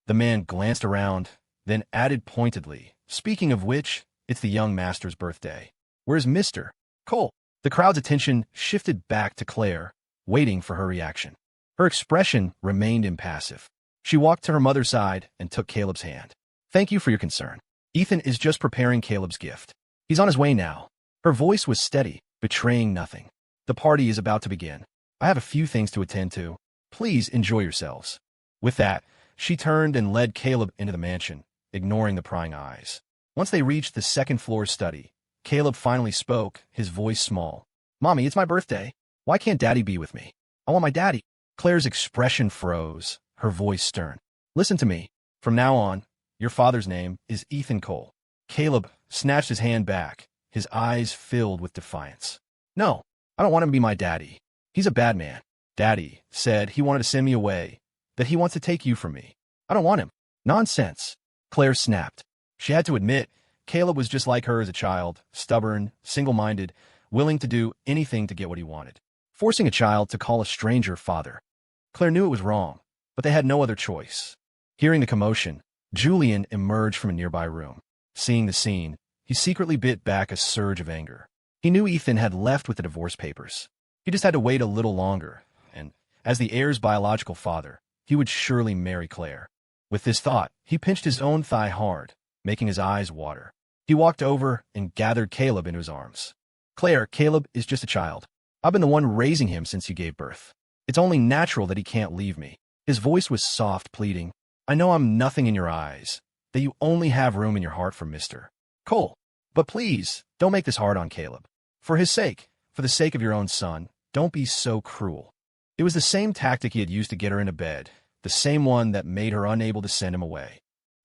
The man glanced around, then added pointedly, "Speaking of which, it's the young master's birthday. Where's Mr. Cole?" The crowd's attention shifted back to Claire, waiting for her reaction. Her expression remained impassive. She walked to her mother's side and took Caleb's hand. "Thank you for your concern. Ethan is just preparing Caleb's gift. He's on his way now." Her voice was steady, betraying nothing. "The party is about to begin. I have a few things to attend to. Please enjoy yourselves." With that, she turned and led Caleb into the mansion, ignoring the prying eyes. Once they reached the second-floor study, Caleb finally spoke, his voice small. "Mommy, it's my birthday. Why can't Daddy be with me? I want my daddy." Claire's expression froze, her voice stern. "Listen to me. From now on, your father's name is Ethan Cole." Caleb snatched his hand back, his eyes filled with defiance. "No, I don't want him to be my daddy. He's a bad man. Daddy said he wanted to send me away, that he wants to take you from me. I don't want him." "Nonsense," Claire snapped. She had to admit, Caleb was just like her as a child, stubborn, single-minded, willing to do anything to get what he wanted. Forcing a child to call a stranger father. Claire knew it was wrong, but they had no other choice. Hearing the commotion, Julian emerged from a nearby room. Seeing the scene, he secretly bit back a surge of anger. He knew Ethan had left with the divorce papers. He just had to wait a little longer, and, as the heir's biological father, he would surely marry Claire. With this thought, he pinched his own thigh hard, making his eyes water. He walked over and gathered Caleb into his arms. "Claire, Caleb is just a child. I've been the one raising him since you gave birth. It's only natural that he can't leave me." His voice was soft, pleading. "I know I'm nothing in your eyes, that you only have room in your heart for Mr. Cole. But please, don't make this hard on Caleb. For his sake, for the sake of your own son, don't be so cruel." It was the same tactic he had used to get her into bed, the same one that made her unable to send him away.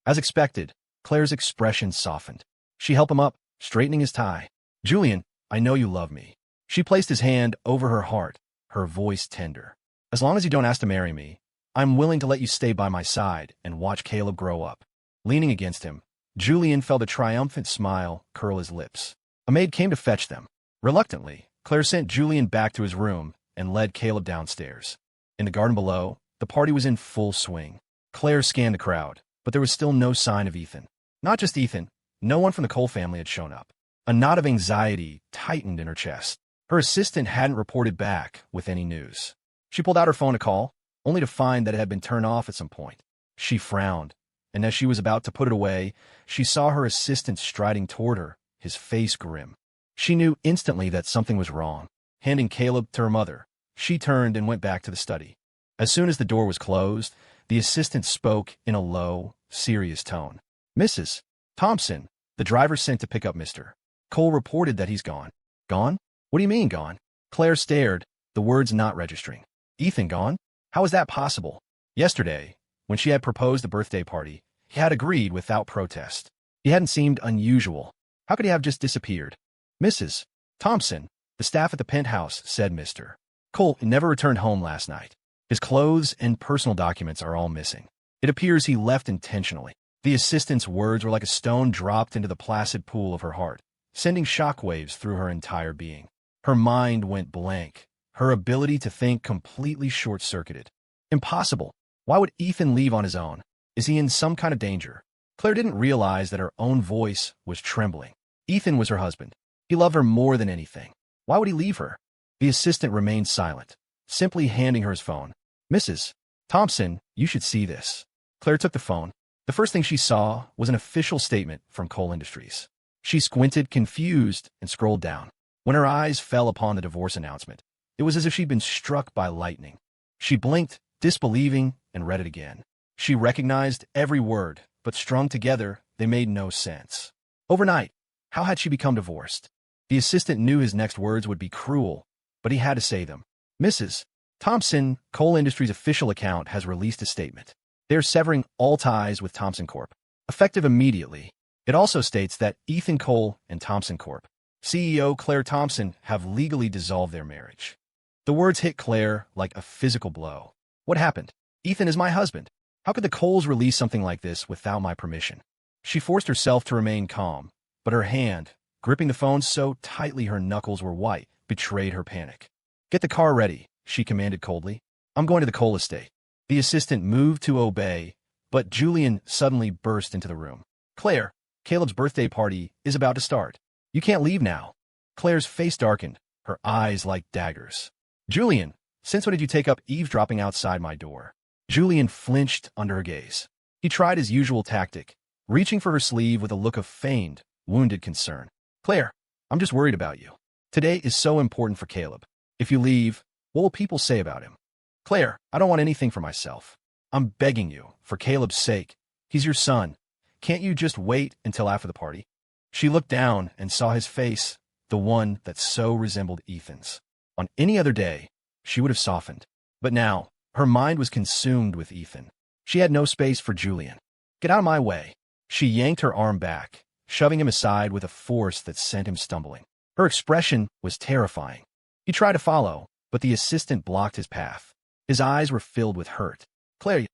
As expected, Claire's expression softened. She helped him up, straightening his tie. "Julian, I know you love me." She placed his hand over her heart, her voice tender. "As long as you don't ask to marry me, I'm willing to let you stay by my side and watch Caleb grow up." Leaning against him, Julian felt a triumphant smile curl his lips. A maid came to fetch them. Reluctantly, Claire sent Julian back to his room and led Caleb downstairs. In the garden below, the party was in full swing. Claire scanned the crowd, but there was still no sign of Ethan. Not just Ethan, no one from the Cole family had shown up. A knot of anxiety tightened in her chest. Her assistant hadn't reported back with any news. She pulled out her phone to call, only to find that it had been turned off at some point. She frowned, and as she was about to put it away, she saw her assistant striding toward her, his face grim. She knew instantly that something was wrong. Handing Caleb to her mother, she turned and went back to the study. As soon as the door was closed, the assistant spoke in a low, serious tone. "Mrs. Thompson, the driver sent to pick up Mr. Cole reported that he's gone." "Gone? What do you mean gone?" Claire stared, the words not registering. "Ethan gone? How is that possible?" Yesterday, when she had proposed a birthday party, he had agreed without protest. He hadn't seemed unusual. How could he have just disappeared? "Mrs. Thompson, the staff at the penthouse said Mr. Cole never returned home last night. His clothes and personal documents are all missing. It appears he left intentionally." The assistant's words were like a stone dropped into the placid pool of her heart, sending shockwaves through her entire being. Her mind went blank, her ability to think completely short-circuited. Impossible. Why would Ethan leave on his own? Is he in some kind of danger? Claire didn't realize that her own voice was trembling. Ethan was her husband. He loved her more than anything. Why would he leave her? The assistant remained silent, simply handing her his phone. "Mrs. Thompson, you should see this." Claire took the phone. The first thing she saw was an official statement from Cole Industries. She squinted, confused, and scrolled down. When her eyes fell upon the divorce announcement, it was as if she'd been struck by lightning. She blinked, disbelieving, and read it again. She recognized every word, but strung together, they made no sense. Overnight, how had she become divorced? The assistant knew his next words would be cruel, but he had to say them. "Mrs. Thompson, Cole Industries' official account has released a statement. They're severing all ties with Thompson Corp. Effective immediately. It also states that Ethan Cole and Thompson Corp. CEO Claire Thompson have legally dissolved their marriage." The words hit Claire like a physical blow. "What happened? Ethan is my husband. How could the Coles release something like this without my permission?" She forced herself to remain calm, but her hand, gripping the phone so tightly her knuckles were white, betrayed her panic. "Get the car ready," she commanded coldly. "I'm going to the Cole estate." The assistant moved to obey, but Julian suddenly burst into the room. "Claire, Caleb's birthday party is about to start. You can't leave now." Claire's face darkened, her eyes like daggers. "Julian, since when did you take up eavesdropping outside my door?" Julian flinched under her gaze. He tried his usual tactic, reaching for her sleeve with a look of feigned, wounded concern. "Claire, I'm just worried about you. Today is so important for Caleb. If you leave, what will people say about him?" "Claire, I don't want anything for myself. I'm begging you, for Caleb's sake. He's your son. Can't you just wait until after the party?" She looked down and saw his face, the one that so resembled Ethan's. On any other day, she would have softened. But now, her mind was consumed with Ethan. She had no space for Julian. "Get out of my way." She yanked her arm back, shoving him aside with a force that sent him stumbling. Her expression was terrifying. He tried to follow, but the assistant blocked his path. His eyes were filled with hurt. "Claire."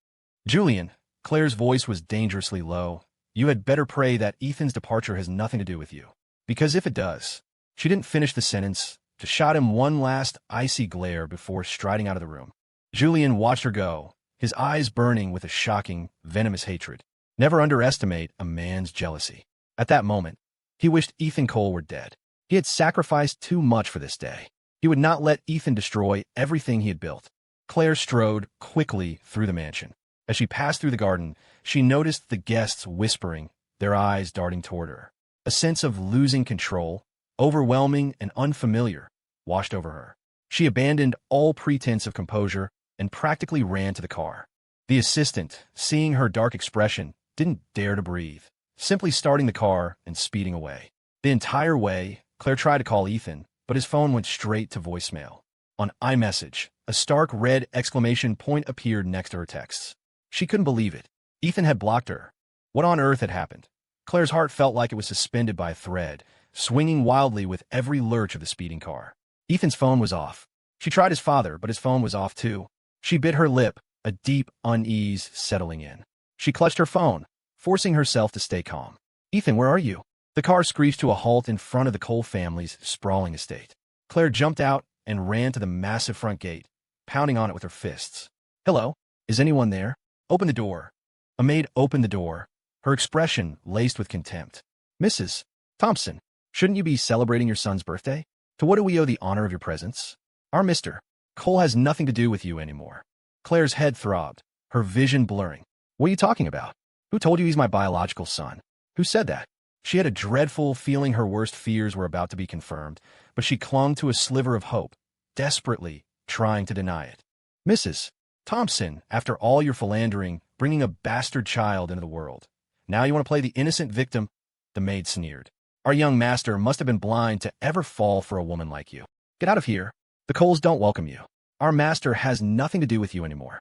"Julian," Claire's voice was dangerously low, "you had better pray that Ethan's departure has nothing to do with you. Because if it does..." She didn't finish the sentence, to shot him one last icy glare before striding out of the room. Julian watched her go, his eyes burning with a shocking, venomous hatred. Never underestimate a man's jealousy. At that moment, he wished Ethan Cole were dead. He had sacrificed too much for this day. He would not let Ethan destroy everything he had built. Claire strode quickly through the mansion. As she passed through the garden, she noticed the guests whispering, their eyes darting toward her. A sense of losing control, overwhelming and unfamiliar, washed over her. She abandoned all pretense of composure and practically ran to the car. The assistant, seeing her dark expression, didn't dare to breathe, simply starting the car and speeding away. The entire way, Claire tried to call Ethan, but his phone went straight to voicemail. On iMessage, a stark red exclamation point appeared next to her texts. She couldn't believe it. Ethan had blocked her. What on earth had happened? Claire's heart felt like it was suspended by a thread, swinging wildly with every lurch of the speeding car. Ethan's phone was off. She tried his father, but his phone was off too. She bit her lip, a deep unease settling in. She clutched her phone, forcing herself to stay calm. "Ethan, where are you?" The car screeched to a halt in front of the Cole family's sprawling estate. Claire jumped out and ran to the massive front gate, pounding on it with her fists. "Hello? Is anyone there? Open the door." A maid opened the door, her expression laced with contempt. "Mrs. Thompson, shouldn't you be celebrating your son's birthday?" To what do we owe the honor of your presence? Our Mr. Cole has nothing to do with you anymore. Claire's head throbbed, her vision blurring. What are you talking about? Who told you he's my biological son? Who said that? She had a dreadful feeling her worst fears were about to be confirmed, but she clung to a sliver of hope, desperately trying to deny it. Mrs. Thompson, after all your philandering, bringing a bastard child into the world. Now you want to play the innocent victim? The maid sneered. Our young master must have been blind to ever fall for a woman like you. Get out of here. The Coles don't welcome you. Our master has nothing to do with you anymore.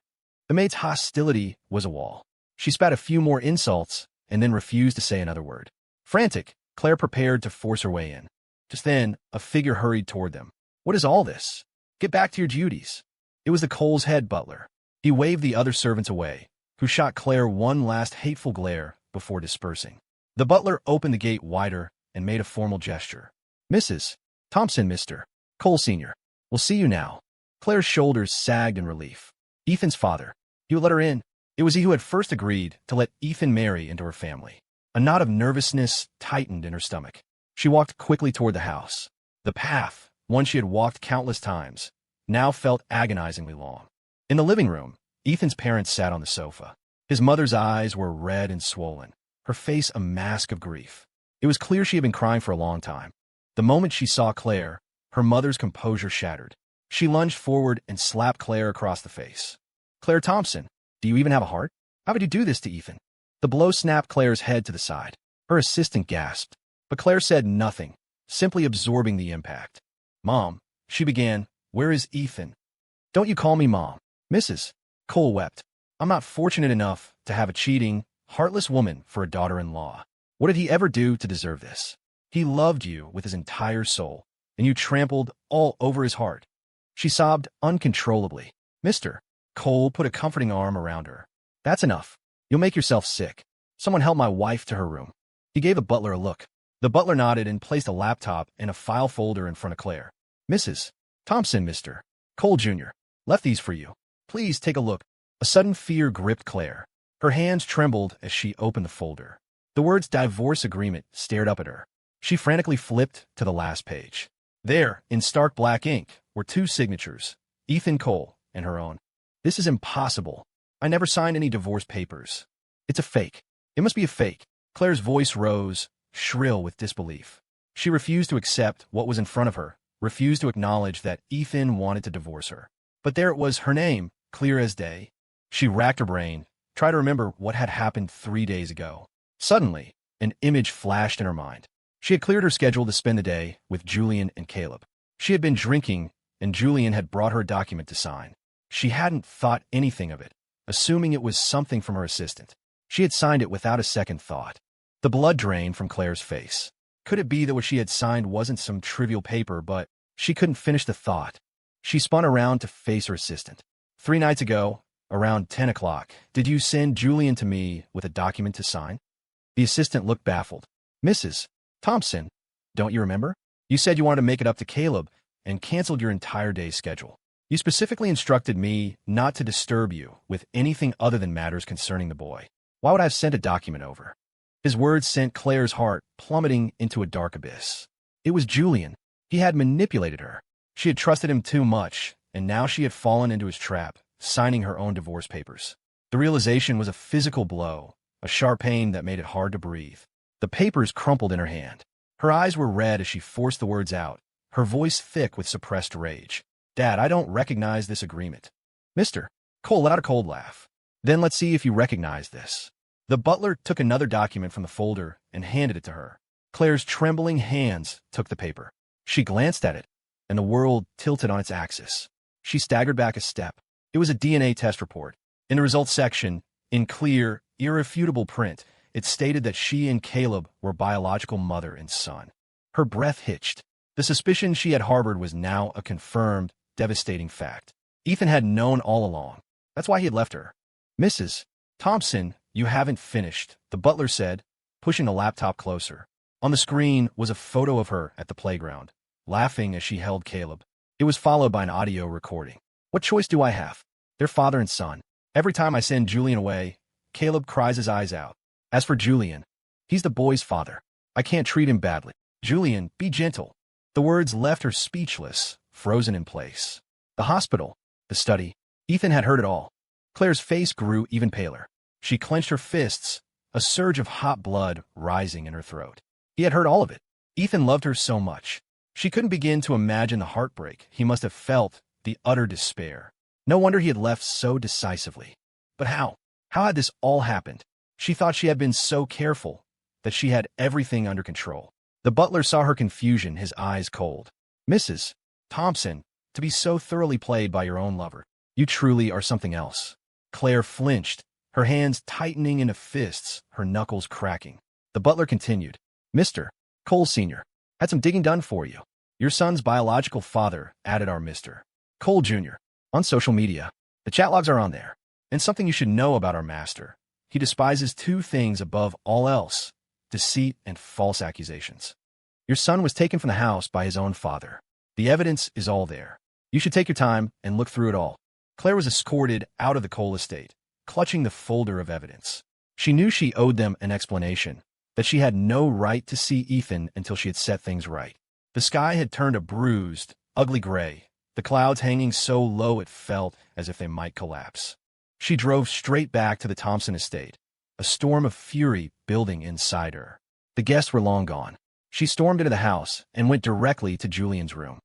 The maid's hostility was a wall. She spat a few more insults and then refused to say another word. Frantic, Claire prepared to force her way in. Just then, a figure hurried toward them. What is all this? Get back to your duties. It was the Coles' head butler. He waved the other servants away, who shot Claire one last hateful glare before dispersing. The butler opened the gate wider and made a formal gesture. Mrs. Thompson, Mr. Cole Sr. We'll see you now. Claire's shoulders sagged in relief. Ethan's father. He would let her in. It was he who had first agreed to let Ethan marry into her family. A knot of nervousness tightened in her stomach. She walked quickly toward the house. The path, one she had walked countless times, now felt agonizingly long. In the living room, Ethan's parents sat on the sofa. His mother's eyes were red and swollen, her face a mask of grief. It was clear she had been crying for a long time. The moment she saw Claire, her mother's composure shattered. She lunged forward and slapped Claire across the face. Claire Thompson, do you even have a heart? How would you do this to Ethan? The blow snapped Claire's head to the side. Her assistant gasped, but Claire said nothing, simply absorbing the impact. Mom, she began, where is Ethan? Don't you call me Mom. Mrs. Cole wept. I'm not fortunate enough to have a cheating, heartless woman for a daughter-in-law. What did he ever do to deserve this? He loved you with his entire soul, and you trampled all over his heart. She sobbed uncontrollably. Mr. Cole put a comforting arm around her. That's enough. You'll make yourself sick. Someone help my wife to her room. He gave the butler a look. The butler nodded and placed a laptop and a file folder in front of Claire. Mrs. Thompson, Mr. Cole Jr. left these for you. Please take a look. A sudden fear gripped Claire. Her hands trembled as she opened the folder. The words divorce agreement stared up at her. She frantically flipped to the last page. There, in stark black ink, were two signatures, Ethan Cole and her own. This is impossible. I never signed any divorce papers. It's a fake. It must be a fake. Claire's voice rose, shrill with disbelief. She refused to accept what was in front of her, refused to acknowledge that Ethan wanted to divorce her. But there it was, her name, clear as day. She racked her brain, tried to remember what had happened 3 days ago. Suddenly, an image flashed in her mind. She had cleared her schedule to spend the day with Julian and Caleb. She had been drinking, and Julian had brought her a document to sign. She hadn't thought anything of it, assuming it was something from her assistant. She had signed it without a second thought. The blood drained from Claire's face. Could it be that what she had signed wasn't some trivial paper, but she couldn't finish the thought. She spun around to face her assistant. 3 nights ago, around 10 o'clock, did you send Julian to me with a document to sign? The assistant looked baffled. Mrs. Thompson, don't you remember? You said you wanted to make it up to Caleb and canceled your entire day's schedule. You specifically instructed me not to disturb you with anything other than matters concerning the boy. Why would I have sent a document over? His words sent Claire's heart plummeting into a dark abyss. It was Julian. He had manipulated her. She had trusted him too much, and now she had fallen into his trap, signing her own divorce papers. The realization was a physical blow, a sharp pain that made it hard to breathe. The papers crumpled in her hand. Her eyes were red as she forced the words out, her voice thick with suppressed rage. Dad, I don't recognize this agreement. Mr. Cole let out a cold laugh. Then let's see if you recognize this. The butler took another document from the folder and handed it to her. Claire's trembling hands took the paper. She glanced at it, and the world tilted on its axis. She staggered back a step. It was a DNA test report. In the results section, in clear, irrefutable print, it stated that she and Caleb were biological mother and son. Her breath hitched. The suspicion she had harbored was now a confirmed, devastating fact. Ethan had known all along. That's why he had left her. Mrs. Thompson, you haven't finished, the butler said, pushing the laptop closer. On the screen was a photo of her at the playground, laughing as she held Caleb. It was followed by an audio recording. What choice do I have? They're father and son. Every time I send Julian away, Caleb cries his eyes out. As for Julian, he's the boy's father. I can't treat him badly. Julian, be gentle. The words left her speechless, frozen in place. The hospital, the study. Ethan had heard it all. Claire's face grew even paler. She clenched her fists, a surge of hot blood rising in her throat. He had heard all of it. Ethan loved her so much. She couldn't begin to imagine the heartbreak he must have felt, the utter despair. No wonder he had left so decisively. But how? How had this all happened? She thought she had been so careful, that she had everything under control. The butler saw her confusion, his eyes cold. Mrs. Thompson, to be so thoroughly played by your own lover. You truly are something else. Claire flinched, her hands tightening into fists, her knuckles cracking. The butler continued. Mr. Cole Sr. had some digging done for you. Your son's biological father added our Mr. Cole Jr. on social media. The chat logs are on there. And something you should know about our master. He despises two things above all else, deceit and false accusations. Your son was taken from the house by his own father. The evidence is all there. You should take your time and look through it all. Claire was escorted out of the Cole estate, clutching the folder of evidence. She knew she owed them an explanation, that she had no right to see Ethan until she had set things right. The sky had turned a bruised, ugly gray, the clouds hanging so low it felt as if they might collapse. She drove straight back to the Thompson estate, a storm of fury building inside her. The guests were long gone. She stormed into the house and went directly to Julian's room.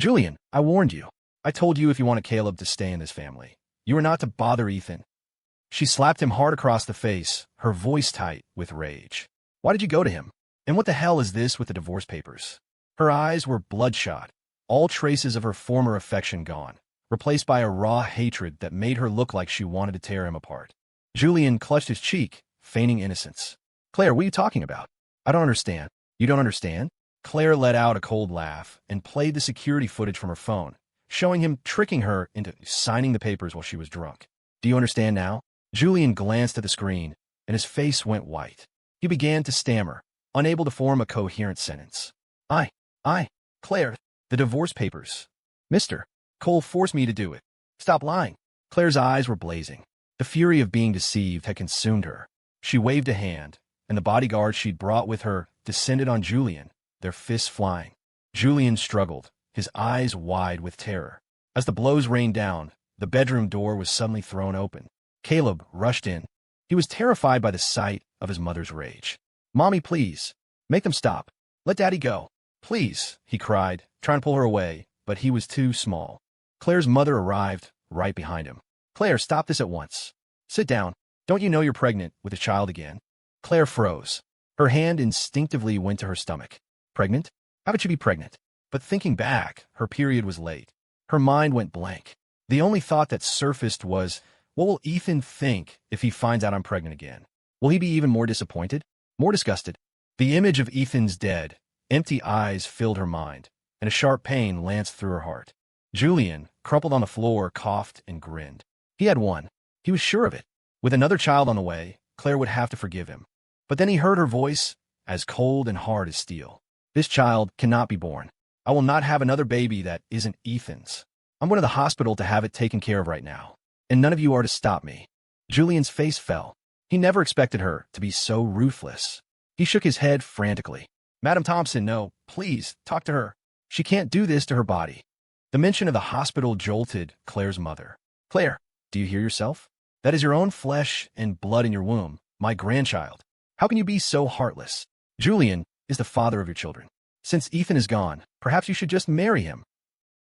Julian, I warned you. I told you if you wanted Caleb to stay in this family, you were not to bother Ethan. She slapped him hard across the face, her voice tight with rage. Why did you go to him? And what the hell is this with the divorce papers? Her eyes were bloodshot, all traces of her former affection gone, replaced by a raw hatred that made her look like she wanted to tear him apart. Julian clutched his cheek, feigning innocence. Claire, what are you talking about? I don't understand. You don't understand? Claire let out a cold laugh and played the security footage from her phone, showing him tricking her into signing the papers while she was drunk. Do you understand now? Julian glanced at the screen, and his face went white. He began to stammer, unable to form a coherent sentence. Claire, the divorce papers. Mr. Cole forced me to do it. Stop lying. Claire's eyes were blazing. The fury of being deceived had consumed her. She waved a hand, and the bodyguards she'd brought with her descended on Julian, their fists flying. Julian struggled, his eyes wide with terror. As the blows rained down, the bedroom door was suddenly thrown open. Caleb rushed in. He was terrified by the sight of his mother's rage. Mommy, please. Make them stop. Let Daddy go. Please, he cried, trying to pull her away, but he was too small. Claire's mother arrived, right behind him. Claire, stop this at once. Sit down. Don't you know you're pregnant with a child again? Claire froze. Her hand instinctively went to her stomach. Pregnant? How could she be pregnant? But thinking back, her period was late. Her mind went blank. The only thought that surfaced was, what will Ethan think if he finds out I'm pregnant again? Will he be even more disappointed? More disgusted? The image of Ethan's dead, empty eyes filled her mind, and a sharp pain lanced through her heart. Julian, crumpled on the floor, coughed and grinned. He had won. He was sure of it. With another child on the way, Claire would have to forgive him. But then he heard her voice, as cold and hard as steel. This child cannot be born. I will not have another baby that isn't Ethan's. I'm going to the hospital to have it taken care of right now. And none of you are to stop me. Julian's face fell. He never expected her to be so ruthless. He shook his head frantically. Madam Thompson, no, please, talk to her. She can't do this to her body. The mention of the hospital jolted Claire's mother. Claire, do you hear yourself? That is your own flesh and blood in your womb, my grandchild. How can you be so heartless? Julian is the father of your children. Since Ethan is gone, perhaps you should just marry him.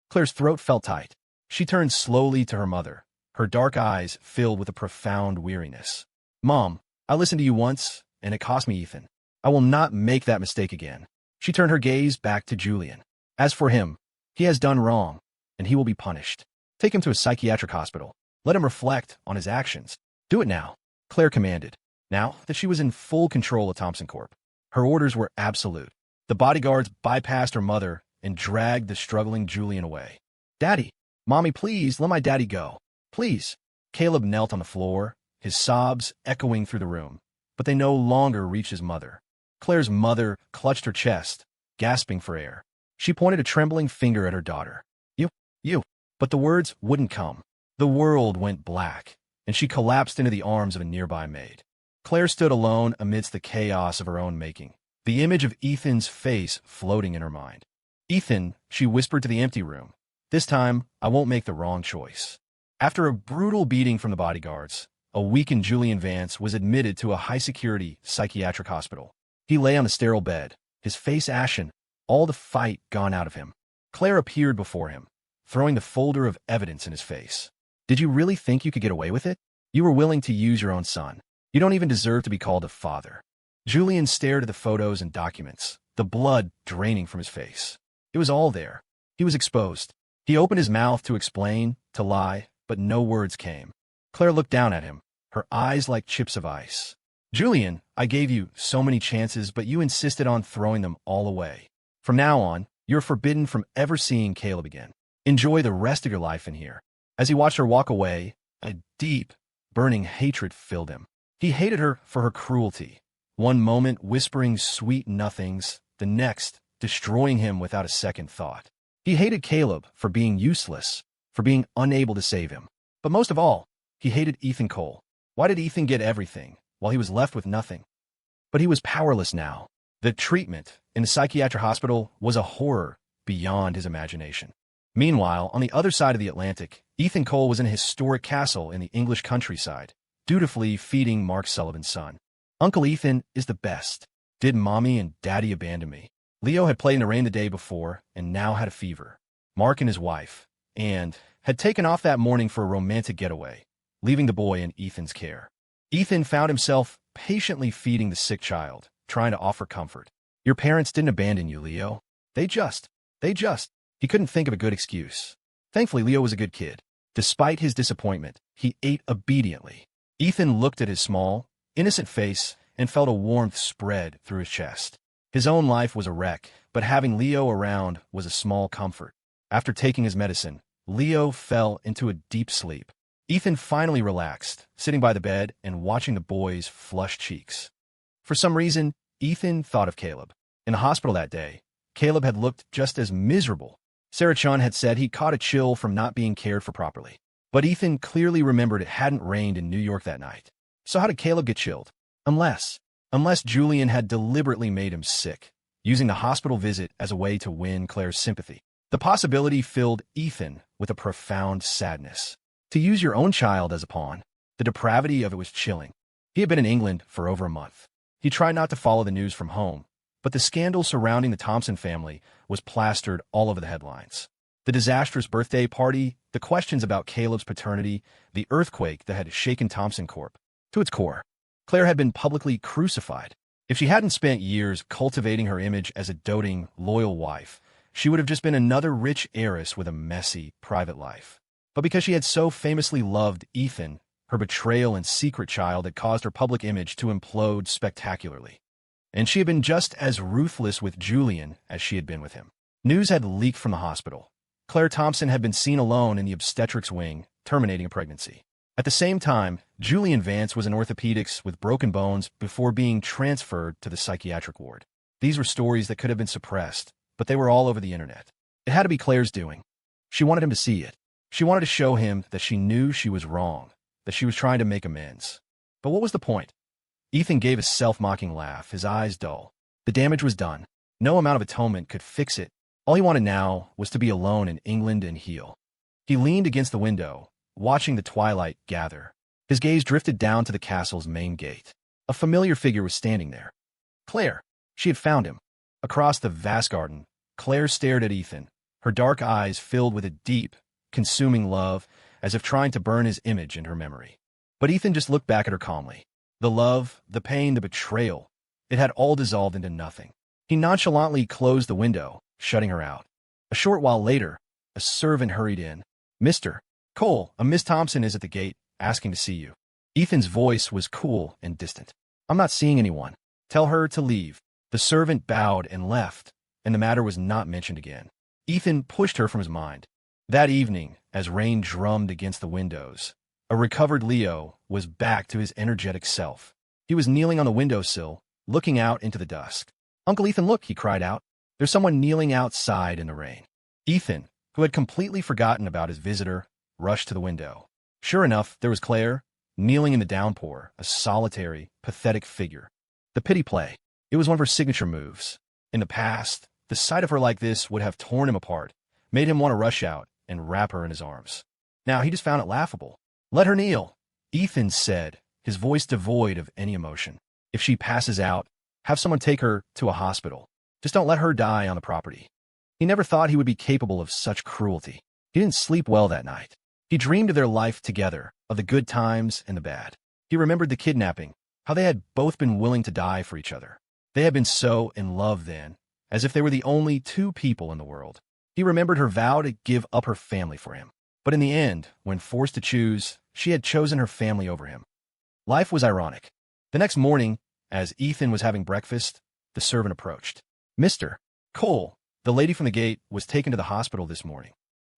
Claire's throat felt tight. She turned slowly to her mother, her dark eyes filled with a profound weariness. Mom, I listened to you once, and it cost me Ethan. I will not make that mistake again. She turned her gaze back to Julian. As for him, he has done wrong, and he will be punished. Take him to a psychiatric hospital. Let him reflect on his actions. Do it now, Claire commanded. Now that she was in full control of Thompson Corp, her orders were absolute. The bodyguards bypassed her mother and dragged the struggling Julian away. Daddy, Mommy, please, let my daddy go. Please. Caleb knelt on the floor, his sobs echoing through the room, but they no longer reached his mother. Claire's mother clutched her chest, gasping for air. She pointed a trembling finger at her daughter. You. But the words wouldn't come. The world went black, and she collapsed into the arms of a nearby maid. Claire stood alone amidst the chaos of her own making, the image of Ethan's face floating in her mind. Ethan, she whispered to the empty room. This time, I won't make the wrong choice. After a brutal beating from the bodyguards, a weakened Julian Vance was admitted to a high-security psychiatric hospital. He lay on the sterile bed, his face ashen, all the fight gone out of him. Claire appeared before him, throwing the folder of evidence in his face. Did you really think you could get away with it? You were willing to use your own son. You don't even deserve to be called a father. Julian stared at the photos and documents, the blood draining from his face. It was all there. He was exposed. He opened his mouth to explain, to lie, but no words came. Claire looked down at him, her eyes like chips of ice. Julian, I gave you so many chances, but you insisted on throwing them all away. From now on, you're forbidden from ever seeing Caleb again. Enjoy the rest of your life in here. As he watched her walk away, a deep, burning hatred filled him. He hated her for her cruelty. One moment whispering sweet nothings, the next destroying him without a second thought. He hated Caleb for being useless, for being unable to save him. But most of all, he hated Ethan Cole. Why did Ethan get everything, while he was left with nothing? But he was powerless now. The treatment in the psychiatric hospital was a horror beyond his imagination. Meanwhile, on the other side of the Atlantic, Ethan Cole was in a historic castle in the English countryside, dutifully feeding Mark Sullivan's son. Uncle Ethan is the best. Did Mommy and Daddy abandon me? Leo had played in the rain the day before and now had a fever. Mark and his wife, Anne, had taken off that morning for a romantic getaway, leaving the boy in Ethan's care. Ethan found himself patiently feeding the sick child, trying to offer comfort. Your parents didn't abandon you, Leo. They just. He couldn't think of a good excuse. Thankfully, Leo was a good kid. Despite his disappointment, he ate obediently. Ethan looked at his small, innocent face and felt a warmth spread through his chest. His own life was a wreck, but having Leo around was a small comfort. After taking his medicine, Leo fell into a deep sleep. Ethan finally relaxed, sitting by the bed and watching the boy's flushed cheeks. For some reason, Ethan thought of Caleb. In the hospital that day, Caleb had looked just as miserable. Sarah Chun had said he caught a chill from not being cared for properly. But Ethan clearly remembered it hadn't rained in New York that night. So how did Caleb get chilled? Unless Julian had deliberately made him sick, using the hospital visit as a way to win Claire's sympathy. The possibility filled Ethan with a profound sadness. To use your own child as a pawn, the depravity of it was chilling. He had been in England for over a month. He tried not to follow the news from home, but the scandal surrounding the Thompson family was plastered all over the headlines. The disastrous birthday party, the questions about Caleb's paternity, the earthquake that had shaken Thompson Corp. to its core. Claire had been publicly crucified. If she hadn't spent years cultivating her image as a doting, loyal wife, she would have just been another rich heiress with a messy, private life. But because she had so famously loved Ethan, her betrayal and secret child had caused her public image to implode spectacularly. And she had been just as ruthless with Julian as she had been with him. News had leaked from the hospital. Claire Thompson had been seen alone in the obstetrics wing, terminating a pregnancy. At the same time, Julian Vance was in orthopedics with broken bones before being transferred to the psychiatric ward. These were stories that could have been suppressed, but they were all over the internet. It had to be Claire's doing. She wanted him to see it. She wanted to show him that she knew she was wrong, that she was trying to make amends. But what was the point? Ethan gave a self-mocking laugh, his eyes dull. The damage was done. No amount of atonement could fix it. All he wanted now was to be alone in England and heal. He leaned against the window, watching the twilight gather. His gaze drifted down to the castle's main gate. A familiar figure was standing there. Claire. She had found him. Across the vast garden, Claire stared at Ethan, her dark eyes filled with a deep, consuming love, as if trying to burn his image in her memory. But Ethan just looked back at her calmly. The love, the pain, the betrayal, it had all dissolved into nothing. He nonchalantly closed the window, shutting her out. A short while later, a servant hurried in. Mr. Cole, a Miss Thompson is at the gate, asking to see you. Ethan's voice was cool and distant. I'm not seeing anyone. Tell her to leave. The servant bowed and left, and the matter was not mentioned again. Ethan pushed her from his mind. That evening, as rain drummed against the windows, a recovered Leo was back to his energetic self. He was kneeling on the windowsill, looking out into the dusk. Uncle Ethan, look, he cried out. There's someone kneeling outside in the rain. Ethan, who had completely forgotten about his visitor, rushed to the window. Sure enough, there was Claire, kneeling in the downpour, a solitary, pathetic figure. The pity play. It was one of her signature moves. In the past, The sight of her like this would have torn him apart, made him want to rush out and wrap her in his arms. Now he just found it laughable. "Let her kneel," Ethan said, his voice devoid of any emotion. "If she passes out, have someone take her to a hospital. Just don't let her die on the property." He never thought he would be capable of such cruelty. He didn't sleep well that night. He dreamed of their life together, of the good times and the bad. He remembered the kidnapping, how they had both been willing to die for each other. They had been so in love then, as if they were the only two people in the world. He remembered her vow to give up her family for him. But in the end, when forced to choose, she had chosen her family over him. Life was ironic. The next morning, as Ethan was having breakfast, the servant approached. "Mr. Cole, the lady from the gate, was taken to the hospital this morning."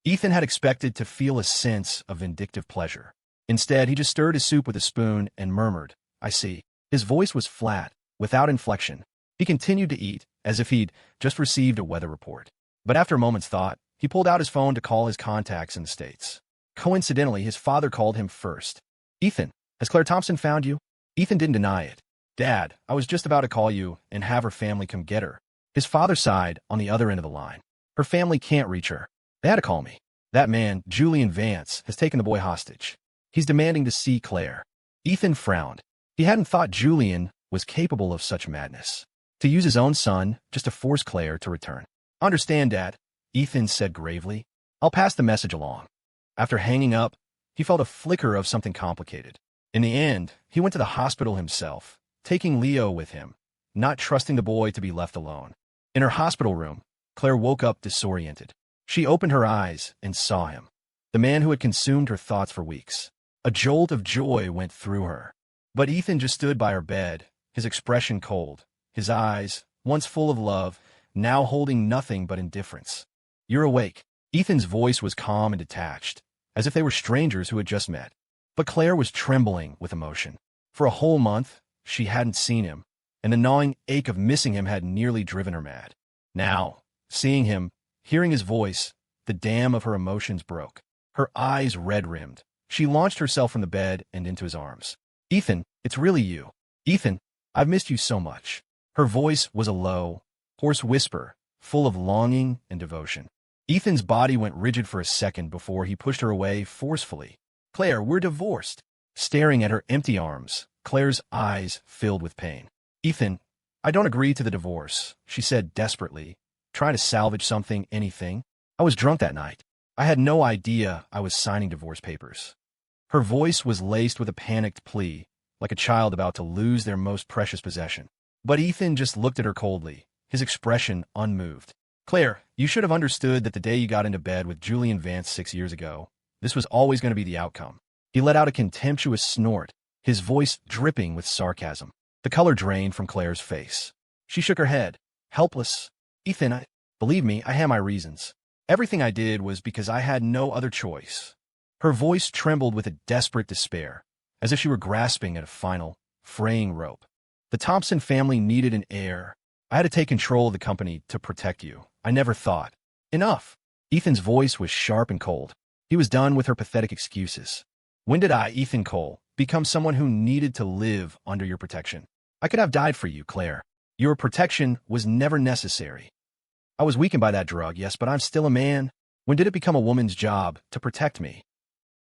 Ethan had expected to feel a sense of vindictive pleasure. Instead, he just stirred his soup with a spoon and murmured, "I see." His voice was flat, without inflection. He continued to eat, as if he'd just received a weather report. But after a moment's thought, he pulled out his phone to call his contacts in the States. Coincidentally, his father called him first. "Ethan, has Claire Thompson found you?" Ethan didn't deny it. "Dad, I was just about to call you and have her family come get her." His father sighed on the other end of the line. "Her family can't reach her. They had to call me. That man, Julian Vance, has taken the boy hostage. He's demanding to see Claire." Ethan frowned. He hadn't thought Julian was capable of such madness. To use his own son just to force Claire to return. "Understand, Dad," Ethan said gravely. "I'll pass the message along." After hanging up, he felt a flicker of something complicated. In the end, he went to the hospital himself, taking Leo with him, not trusting the boy to be left alone. In her hospital room, Claire woke up disoriented. She opened her eyes and saw him, the man who had consumed her thoughts for weeks. A jolt of joy went through her. But Ethan just stood by her bed, his expression cold, his eyes, once full of love, now holding nothing but indifference. "You're awake." Ethan's voice was calm and detached, as if they were strangers who had just met. But Claire was trembling with emotion. For a whole month, she hadn't seen him, and the gnawing ache of missing him had nearly driven her mad. Now, seeing him, hearing his voice, the dam of her emotions broke. Her eyes red-rimmed. She launched herself from the bed and into his arms. "Ethan, it's really you. Ethan, I've missed you so much." Her voice was a low, hoarse whisper, full of longing and devotion. Ethan's body went rigid for a second before he pushed her away forcefully. "Claire, we're divorced." Staring at her empty arms, Claire's eyes filled with pain. "Ethan, I don't agree to the divorce," she said desperately, trying to salvage something, anything. "I was drunk that night. I had no idea I was signing divorce papers." Her voice was laced with a panicked plea, like a child about to lose their most precious possession. But Ethan just looked at her coldly, his expression unmoved. "Claire, you should have understood that the day you got into bed with Julian Vance 6 years ago, this was always going to be the outcome." He let out a contemptuous snort, his voice dripping with sarcasm. The color drained from Claire's face. She shook her head, helpless. "Ethan, believe me, I had my reasons. Everything I did was because I had no other choice." Her voice trembled with a desperate despair, as if she were grasping at a final, fraying rope. "The Thompson family needed an heir. I had to take control of the company to protect you. I never thought." "Enough." Ethan's voice was sharp and cold. He was done with her pathetic excuses. "When did I, Ethan Cole, become someone who needed to live under your protection? I could have died for you, Claire. Your protection was never necessary. I was weakened by that drug, yes, but I'm still a man. When did it become a woman's job to protect me?"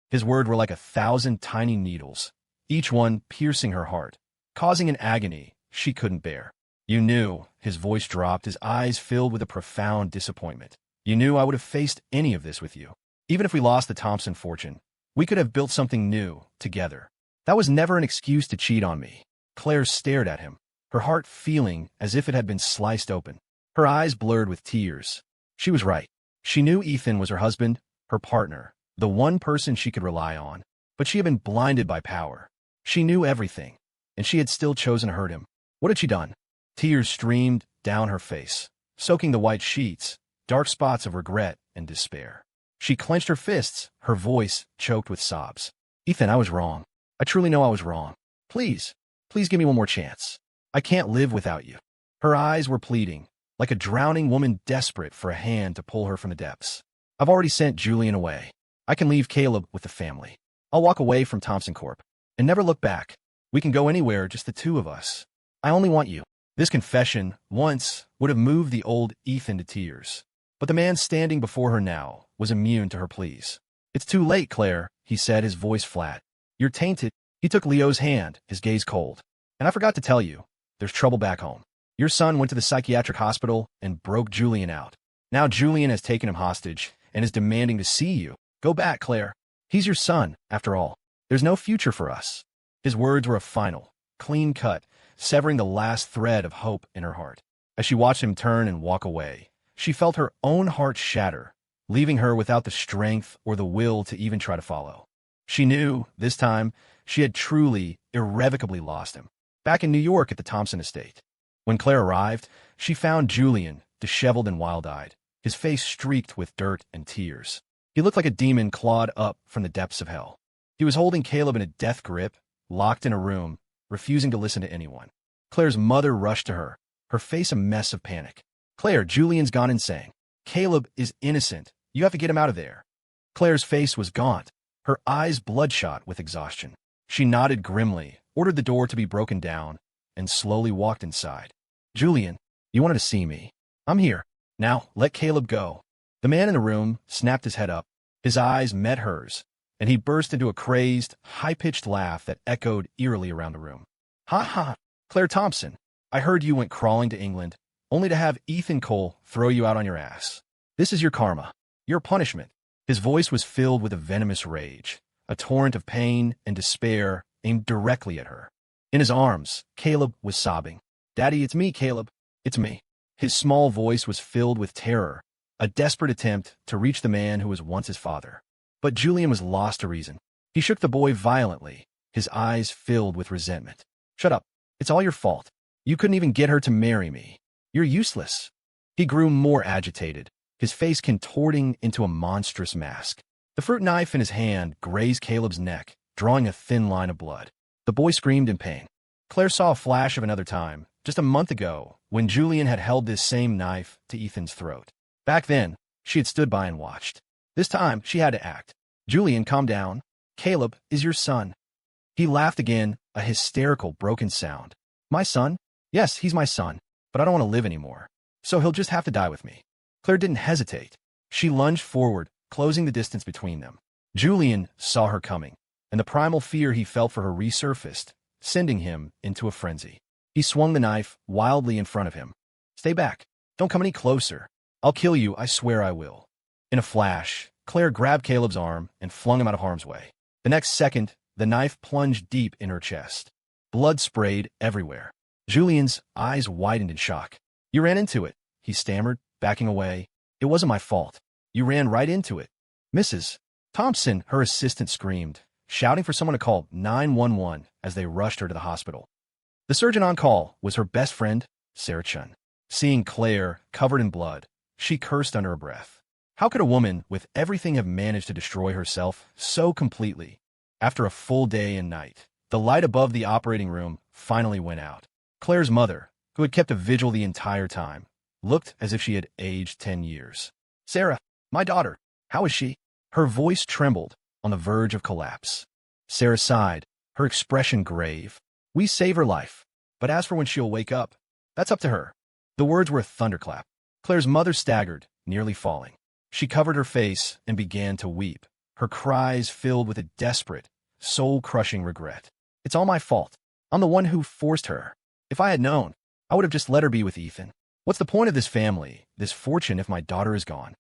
His words were like 1,000 tiny needles, each one piercing her heart, causing an agony she couldn't bear. "You knew," his voice dropped, his eyes filled with a profound disappointment. "You knew I would have faced any of this with you. Even if we lost the Thompson fortune, we could have built something new, together. That was never an excuse to cheat on me." Claire stared at him, her heart feeling as if it had been sliced open. Her eyes blurred with tears. She was right. She knew Ethan was her husband, her partner, the one person she could rely on. But she had been blinded by power. She knew everything, and she had still chosen to hurt him. What had she done? Tears streamed down her face, soaking the white sheets, dark spots of regret and despair. She clenched her fists, her voice choked with sobs. "Ethan, I was wrong. I truly know I was wrong. Please, please give me one more chance. I can't live without you." Her eyes were pleading, like a drowning woman desperate for a hand to pull her from the depths. "I've already sent Julian away. I can leave Caleb with the family. I'll walk away from Thompson Corp. and never look back. We can go anywhere, just the two of us. I only want you." This confession, once, would have moved the old Ethan to tears. But the man standing before her now was immune to her pleas. "It's too late, Claire," he said, his voice flat. "You're tainted." He took Leo's hand, his gaze cold. "And I forgot to tell you, there's trouble back home. Your son went to the psychiatric hospital and broke Julian out. Now Julian has taken him hostage and is demanding to see you. Go back, Claire. He's your son, after all. There's no future for us." His words were a final, clean cut, severing the last thread of hope in her heart. As she watched him turn and walk away, she felt her own heart shatter, leaving her without the strength or the will to even try to follow. She knew, this time, she had truly, irrevocably lost him. Back in New York at the Thompson estate. When Claire arrived, she found Julian, disheveled and wild-eyed, his face streaked with dirt and tears. He looked like a demon clawed up from the depths of hell. He was holding Caleb in a death grip, locked in a room, refusing to listen to anyone. Claire's mother rushed to her, her face a mess of panic. "Claire, Julian's gone insane. Caleb is innocent. You have to get him out of there." Claire's face was gaunt, her eyes bloodshot with exhaustion. She nodded grimly, ordered the door to be broken down, and slowly walked inside. "Julian, you wanted to see me. I'm here. Now, let Caleb go." The man in the room snapped his head up. His eyes met hers, and he burst into a crazed, high-pitched laugh that echoed eerily around the room. "Ha ha! Claire Thompson, I heard you went crawling to England, only to have Ethan Cole throw you out on your ass. This is your karma, your punishment." His voice was filled with a venomous rage, a torrent of pain and despair aimed directly at her. In his arms, Caleb was sobbing. "Daddy, it's me, Caleb. It's me." His small voice was filled with terror, a desperate attempt to reach the man who was once his father. But Julian was lost to reason. He shook the boy violently, his eyes filled with resentment. "Shut up. It's all your fault. You couldn't even get her to marry me. You're useless." He grew more agitated, his face contorting into a monstrous mask. The fruit knife in his hand grazed Caleb's neck, drawing a thin line of blood. The boy screamed in pain. Claire saw a flash of another time, just a month ago, when Julian had held this same knife to Ethan's throat. Back then, she had stood by and watched. This time, she had to act. "Julian, calm down. Caleb is your son." He laughed again, a hysterical, broken sound. "My son? Yes, he's my son, but I don't want to live anymore. So he'll just have to die with me." Claire didn't hesitate. She lunged forward, closing the distance between them. Julian saw her coming, and the primal fear he felt for her resurfaced, sending him into a frenzy. He swung the knife wildly in front of him. "Stay back. Don't come any closer. I'll kill you, I swear I will." In a flash, Claire grabbed Caleb's arm and flung him out of harm's way. The next second, the knife plunged deep in her chest. Blood sprayed everywhere. Julian's eyes widened in shock. "You ran into it," he stammered, backing away. "It wasn't my fault. You ran right into it." "Mrs. Thompson," her assistant screamed, shouting for someone to call 911 as they rushed her to the hospital. The surgeon on call was her best friend, Sarah Chun. Seeing Claire covered in blood, she cursed under her breath. How could a woman with everything have managed to destroy herself so completely? After a full day and night, the light above the operating room finally went out. Claire's mother, who had kept a vigil the entire time, looked as if she had aged 10 years. "Sarah, my daughter, how is she?" Her voice trembled, on the verge of collapse. Sarah sighed, her expression grave. "We save her life, but as for when she'll wake up, that's up to her." The words were a thunderclap. Claire's mother staggered, nearly falling. She covered her face and began to weep, her cries filled with a desperate, soul-crushing regret. "It's all my fault. I'm the one who forced her. If I had known, I would have just let her be with Ethan. What's the point of this family, this fortune, if my daughter is gone?"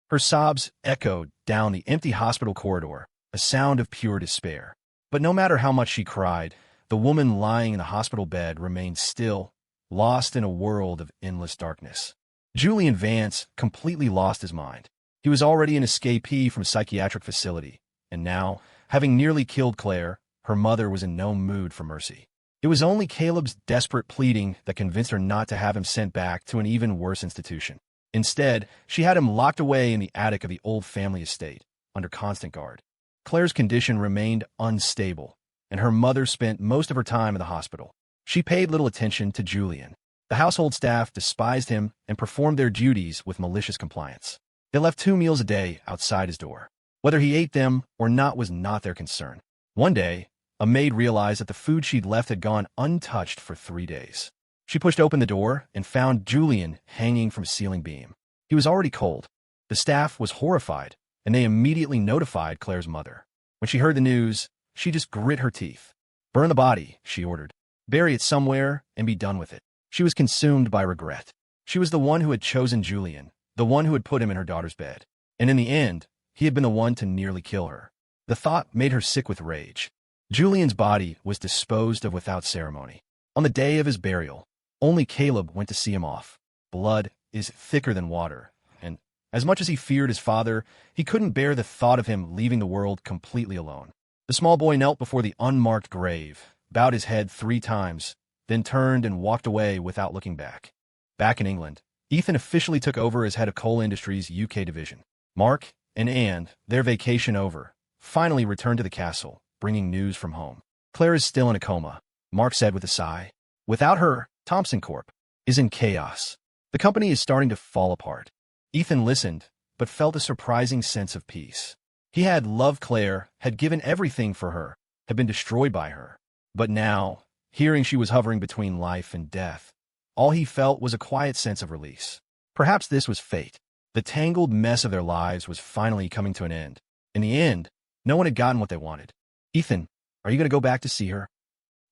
Her sobs echoed down the empty hospital corridor, a sound of pure despair. But no matter how much she cried, the woman lying in the hospital bed remained still, lost in a world of endless darkness. Julian Vance completely lost his mind. He was already an escapee from a psychiatric facility, and now, having nearly killed Claire, her mother was in no mood for mercy. It was only Caleb's desperate pleading that convinced her not to have him sent back to an even worse institution. Instead, she had him locked away in the attic of the old family estate, under constant guard. Claire's condition remained unstable, and her mother spent most of her time in the hospital. She paid little attention to Julian. The household staff despised him and performed their duties with malicious compliance. They left 2 meals a day outside his door. Whether he ate them or not was not their concern. One day, a maid realized that the food she'd left had gone untouched for 3 days. She pushed open the door and found Julian hanging from a ceiling beam. He was already cold. The staff was horrified, and they immediately notified Claire's mother. When she heard the news, she just grit her teeth. "Burn the body," she ordered. "Bury it somewhere and be done with it." She was consumed by regret. She was the one who had chosen Julian, the one who had put him in her daughter's bed. And in the end, he had been the one to nearly kill her. The thought made her sick with rage. Julian's body was disposed of without ceremony. On the day of his burial, only Caleb went to see him off. Blood is thicker than water, and as much as he feared his father, he couldn't bear the thought of him leaving the world completely alone. The small boy knelt before the unmarked grave, bowed his head 3 times, then turned and walked away without looking back. Back in England, Ethan officially took over as head of Coal Industries' UK division. Mark and Anne, their vacation over, finally returned to the castle, bringing news from home. "Claire is still in a coma," Mark said with a sigh. "Without her, Thompson Corp. is in chaos. The company is starting to fall apart." Ethan listened, but felt a surprising sense of peace. He had loved Claire, had given everything for her, had been destroyed by her. But now, hearing she was hovering between life and death, all he felt was a quiet sense of release. Perhaps this was fate. The tangled mess of their lives was finally coming to an end. In the end, no one had gotten what they wanted. "Ethan, are you going to go back to see her?"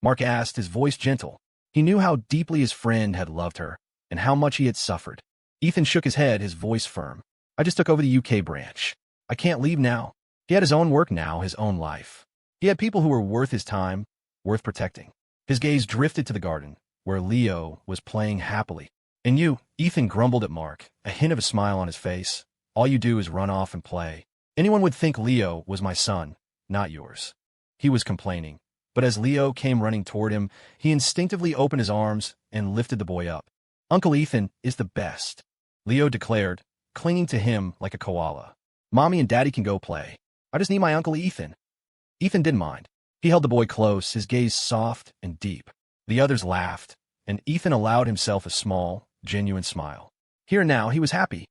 Mark asked, his voice gentle. He knew how deeply his friend had loved her, and how much he had suffered. Ethan shook his head, his voice firm. "I just took over the UK branch. I can't leave now." He had his own work now, his own life. He had people who were worth his time, worth protecting. His gaze drifted to the garden, where Leo was playing happily. "And you," Ethan grumbled at Mark, a hint of a smile on his face. "All you do is run off and play. Anyone would think Leo was my son, not yours." He was complaining, but as Leo came running toward him, he instinctively opened his arms and lifted the boy up. "Uncle Ethan is the best," Leo declared, clinging to him like a koala. "Mommy and Daddy can go play. I just need my Uncle Ethan." Ethan didn't mind. He held the boy close, his gaze soft and deep. The others laughed, and Ethan allowed himself a small, genuine smile. Here and now, he was happy.